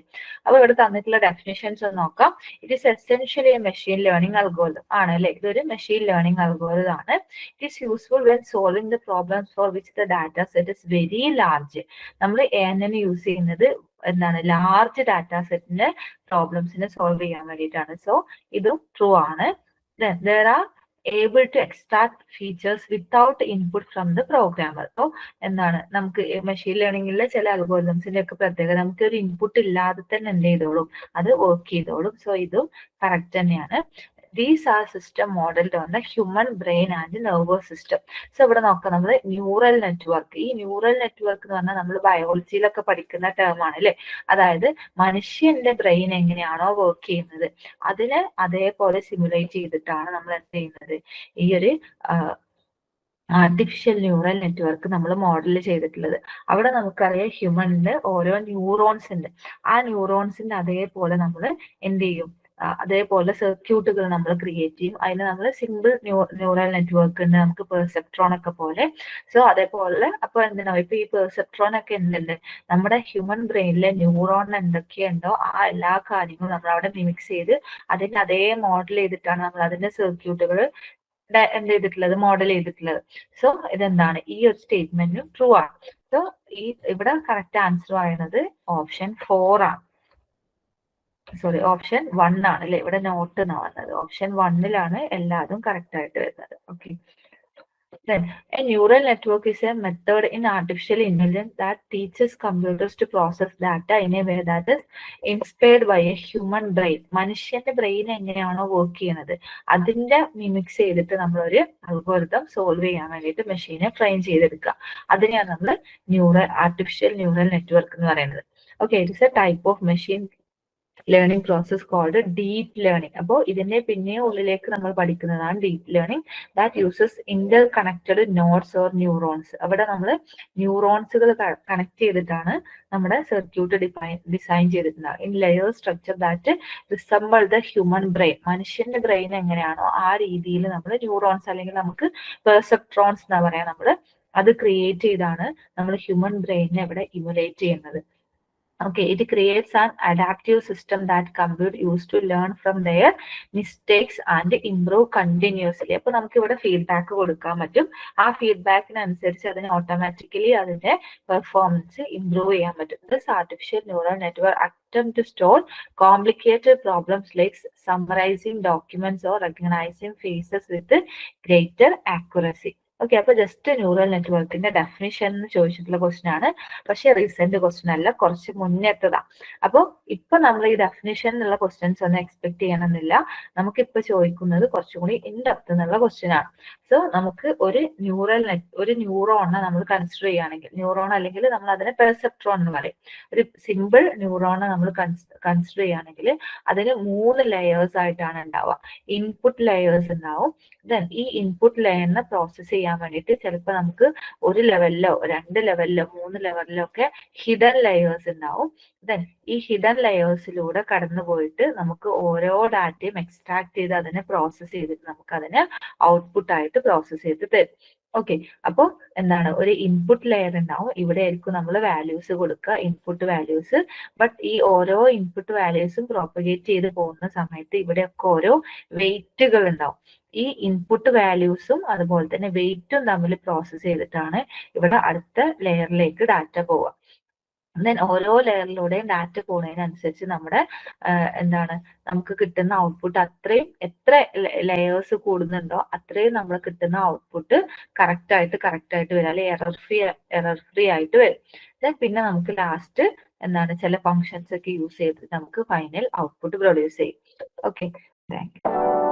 അപ്പൊ ഇവിടെ തന്നിട്ടുള്ള ഡെഫിനിഷൻസ് ഒന്ന് നോക്കാം. It is essentially A machine learning algorithm ആണ് അല്ലെ? ഇതൊരു മെഷീൻ ലേണിംഗ് അൽഗോരിതം ആണ്. It is useful when solving the problems four which the data set is very large. നമ്മൾ AN യൂസ് ചെയ്യുന്നത് എന്താണ്? ലാർജ് ഡാറ്റ സെറ്റിന്റെ പ്രോബ്ലംസിനെ സോൾവ് ചെയ്യാൻ വേണ്ടിയിട്ടാണ്. സോ ഇതും ട്രൂ ആണ്. There are able to extract features without input from the programmer. So എന്താണ് നമുക്ക് മെഷീൻ ലേണിംഗിലെ ചില അൽഗോരിതംസിന്റെ ഒക്കെ പ്രത്യേകത, നമുക്ക് ഒരു ഇൻപുട്ട് ഇല്ലാതെ തന്നെ എന്ത് ചെയ്തോളും, അത് വർക്ക് ചെയ്തോളും. സോ ഇതും കറക്റ്റ് തന്നെയാണ്. These are system modeled on the human brain and nervous system. So ഇവിടെ നോക്കാം, നമ്മൾ ന്യൂറൽ നെറ്റ്വർക്ക്. ഈ ന്യൂറൽ നെറ്റ്വർക്ക് എന്ന് പറഞ്ഞാൽ നമ്മൾ ബയോളജിയിലൊക്കെ പഠിക്കുന്ന ടേം ആണ് അല്ലെ? അതായത് മനുഷ്യന്റെ ബ്രെയിൻ എങ്ങനെയാണോ വർക്ക് ചെയ്യുന്നത് അതിനെ അതേപോലെ സിമുലേറ്റ് ചെയ്തിട്ടാണ് നമ്മൾ എന്ത് ചെയ്യുന്നത്, ഈ ഒരു ആർട്ടിഫിഷ്യൽ ന്യൂറൽ നെറ്റ്വർക്ക് നമ്മൾ മോഡൽ ചെയ്തിട്ടുള്ളത്. അവിടെ നമുക്കറിയാം ഹ്യൂമനില് ഓരോ ന്യൂറോൺസ് ഉണ്ട്. ആ ന്യൂറോൺസിന്റെ അതേപോലെ നമ്മൾ എന്ത് ചെയ്യും, അതേപോലെ സർക്യൂട്ടുകൾ നമ്മൾ ക്രിയേറ്റ് ചെയ്യും. അതിന് നമ്മൾ സിമ്പിൾ ന്യൂറൽ നെറ്റ്വർക്ക് ഉണ്ട്, നമുക്ക് പെർസെപ്ട്രോൺ ഒക്കെ പോലെ. സോ അതേപോലെ അപ്പൊ എന്തിനാ ഇപ്പൊ ഈ പെർസെപ്ട്രോൺ ഒക്കെ എന്തുണ്ട്, നമ്മുടെ ഹ്യൂമൻ ബ്രെയിനിലെ ന്യൂറോൺ എന്തൊക്കെയുണ്ടോ ആ എല്ലാ കാര്യങ്ങളും നമ്മൾ അവിടെ മിമിക്സ് ചെയ്ത് അതിന്റെ അതേ മോഡൽ ചെയ്തിട്ടാണ് നമ്മൾ അതിന്റെ സർക്യൂട്ടുകൾ എന്ത് ചെയ്തിട്ടുള്ളത്, മോഡൽ ചെയ്തിട്ടുള്ളത്. സോ ഇതെന്താണ്, ഈ ഒരു സ്റ്റേറ്റ്മെന്റും ട്രൂ ആണ്. സോ ഇവിടെ കറക്റ്റ് ആൻസർ പറയുന്നത് ഓപ്ഷൻ 4 ആണ്. സോറി, ഓപ്ഷൻ 1 ആണ് അല്ലെ? ഇവിടെ നോട്ട് എന്നാ വന്നത്. ഓപ്ഷൻ 1ലാണ് എല്ലാതും കറക്റ്റ് ആയിട്ട് വരുന്നത്. Okay, then a neural network is a method in artificial intelligence that teaches computers to process data in a way that is inspired by a human brain. മനുഷ്യന്റെ brain എങ്ങനെയാണോ work ചെയ്യുന്നത് അതിന്റെ mimics ചെയ്തിട്ട് നമ്മളൊരു algorithm solve ചെയ്യാൻ വേണ്ടിയിട്ട് മെഷീനെ train ചെയ്തെടുക്കുക. അതിനെയാണ് നമ്മൾ ആർട്ടിഫിഷ്യൽ ന്യൂറൽ നെറ്റ്വർക്ക് എന്ന് പറയുന്നത്. Okay, it is a type of machine learning process called deep learning. അപ്പോൾ ഇതിന്റെ പിന്നെ ഉള്ളിലേക്ക് നമ്മൾ പഠിക്കുന്നതാണ് deep learning. That uses interconnected nodes or neurons. അവിടെ നമ്മൾ ന്യൂറോൺസുകൾ കണക്ട് ചെയ്തിട്ടാണ് നമ്മുടെ സർക്യൂട്ട് ഡിസൈൻ ചെയ്തിട്ടുണ്ടാകും in layer structure that resemble the human brain. മനുഷ്യന്റെ ബ്രെയിൻ എങ്ങനെയാണോ ആ രീതിയിൽ നമ്മൾ ന്യൂറോൺസ് അല്ലെങ്കിൽ നമുക്ക് പെർസെപ്ട്രോൺസ് എന്നാ പറയാ, നമ്മൾ അത് ക്രിയേറ്റ് ചെയ്താണ് നമ്മൾ ഹ്യൂമൻ ബ്രെയിനിനെ ഇവിടെ ഇമുലേറ്റ് ചെയ്യുന്നത്. Okay, it creates an adaptive system that compute used to learn from their mistakes and improve continuously. അപ്പോൾ നമുക്ക് ഇവിടെ ഫീഡ്ബാക്ക് കൊടുക്കാൻ പറ്റും. ആ ഫീഡ്ബാക്കിനനുസരിച്ച് അതിന് ഓട്ടോമാറ്റിക്കലി അതിന്റെ പെർഫോമൻസ് ഇംപ്രൂവ് ചെയ്യാൻ പറ്റും. This artificial neural network attempt to solve complicated problems like summarizing documents or recognizing faces with greater accuracy. Okay, അപ്പൊ ജസ്റ്റ് ന്യൂറൽ നെറ്റ്വർക്കിന്റെ ഡെഫിനിഷൻ എന്ന് ചോദിച്ചിട്ടുള്ള ക്വസ്റ്റ്യൻ ആണ്. പക്ഷെ റീസെന്റ് ക്വസ്റ്റ്യൻ അല്ല, കുറച്ച് മുന്നേറ്റതാ. അപ്പോൾ ഇപ്പൊ നമ്മൾ ഈ ഡെഫിനിഷൻ എന്നുള്ള ക്വസ്റ്റ്യൻസ് ഒന്നും എക്സ്പെക്ട് ചെയ്യണമെന്നില്ല. നമുക്കിപ്പോ ചോദിക്കുന്നത് കുറച്ചും കൂടി ഇൻ ഡെപ്ത് എന്നുള്ള ക്വസ്റ്റ്യൻ ആണ്. സോ നമുക്ക് ഒരു ന്യൂറോണിനെ നമ്മൾ കൺസിഡർ ചെയ്യുകയാണെങ്കിൽ, ന്യൂറോൺ അല്ലെങ്കിൽ നമ്മൾ അതിനെ പെർസെപ്ട്രോൺ എന്ന് പറയും. ഒരു സിമ്പിൾ ന്യൂറോണെ നമ്മൾ കൺസിഡർ ചെയ്യുകയാണെങ്കിൽ അതിന് 3 ലെയേഴ്സ് ആയിട്ടാണ് ഉണ്ടാവുക. ഇൻപുട്ട് ലെയേഴ്സ് ഉണ്ടാവും. ദെൻ ഈ ഇൻപുട്ട് ലെയറിനെ പ്രോസസ് ചെയ്യാൻ വേണ്ടിയിട്ട് ചിലപ്പോൾ നമുക്ക് 1 ലെവലിലോ 2 ലെവലിലോ 3 ലെവലിലോ ഒക്കെ ഹിഡൻ ലെയേഴ്സ് ഉണ്ടാവും. ദെൻ ഈ ഹിഡൻ ലെയേഴ്സിലൂടെ കടന്നു പോയിട്ട് നമുക്ക് ഓരോ ഡാറ്റയും എക്സ്ട്രാക്ട് ചെയ്ത് അതിനെ പ്രോസസ് ചെയ്തിട്ട് നമുക്ക് അതിനെ ഔട്ട്പുട്ട് ആയിട്ട് പ്രോസസ് ചെയ്ത് തരും. ഓക്കെ, അപ്പോൾ എന്താണ്, ഒരു ഇൻപുട്ട് ലെയർ ഉണ്ടാവും. ഇവിടെ ആയിരിക്കും നമ്മൾ വാല്യൂസ് കൊടുക്കുക, ഇൻപുട്ട് വാല്യൂസ്. ബട്ട് ഈ ഓരോ ഇൻപുട്ട് വാല്യൂസും പ്രോപ്പഗേറ്റ് ചെയ്ത് പോകുന്ന സമയത്ത് ഇവിടെയൊക്കെ ഓരോ വെയിറ്റുകൾ ഉണ്ടാവും. ഈ ഇൻപുട്ട് വാല്യൂസും അതുപോലെ തന്നെ വെയിറ്റും തമ്മിൽ പ്രോസസ് ചെയ്തിട്ടാണ് ഇവിടെ അടുത്ത ലെയറിലേക്ക് ഡാറ്റ പോവുക. ദെൻ ഓരോ ലെയറിലൂടെയും ഡാറ്റ പോകുന്നതിനനുസരിച്ച് നമ്മുടെ എന്താണ് നമുക്ക് കിട്ടുന്ന ഔട്ട്പുട്ട് അത്രയും, എത്ര ലെയേഴ്സ് കൂടുന്നുണ്ടോ അത്രയും നമ്മൾ കിട്ടുന്ന ഔട്ട്പുട്ട് കറക്റ്റ് ആയിട്ട് വരും, അല്ലെങ്കിൽ എറർ ഫ്രീ ആയിട്ട് വരും. ദെൻ പിന്നെ നമുക്ക് ലാസ്റ്റ് എന്താണ് ചില ഫങ്ഷൻസ് ഒക്കെ യൂസ് ചെയ്തിട്ട് നമുക്ക് ഫൈനൽ ഔട്ട്പുട്ട് പ്രൊഡ്യൂസ് ചെയ്യും. Okay, thank you.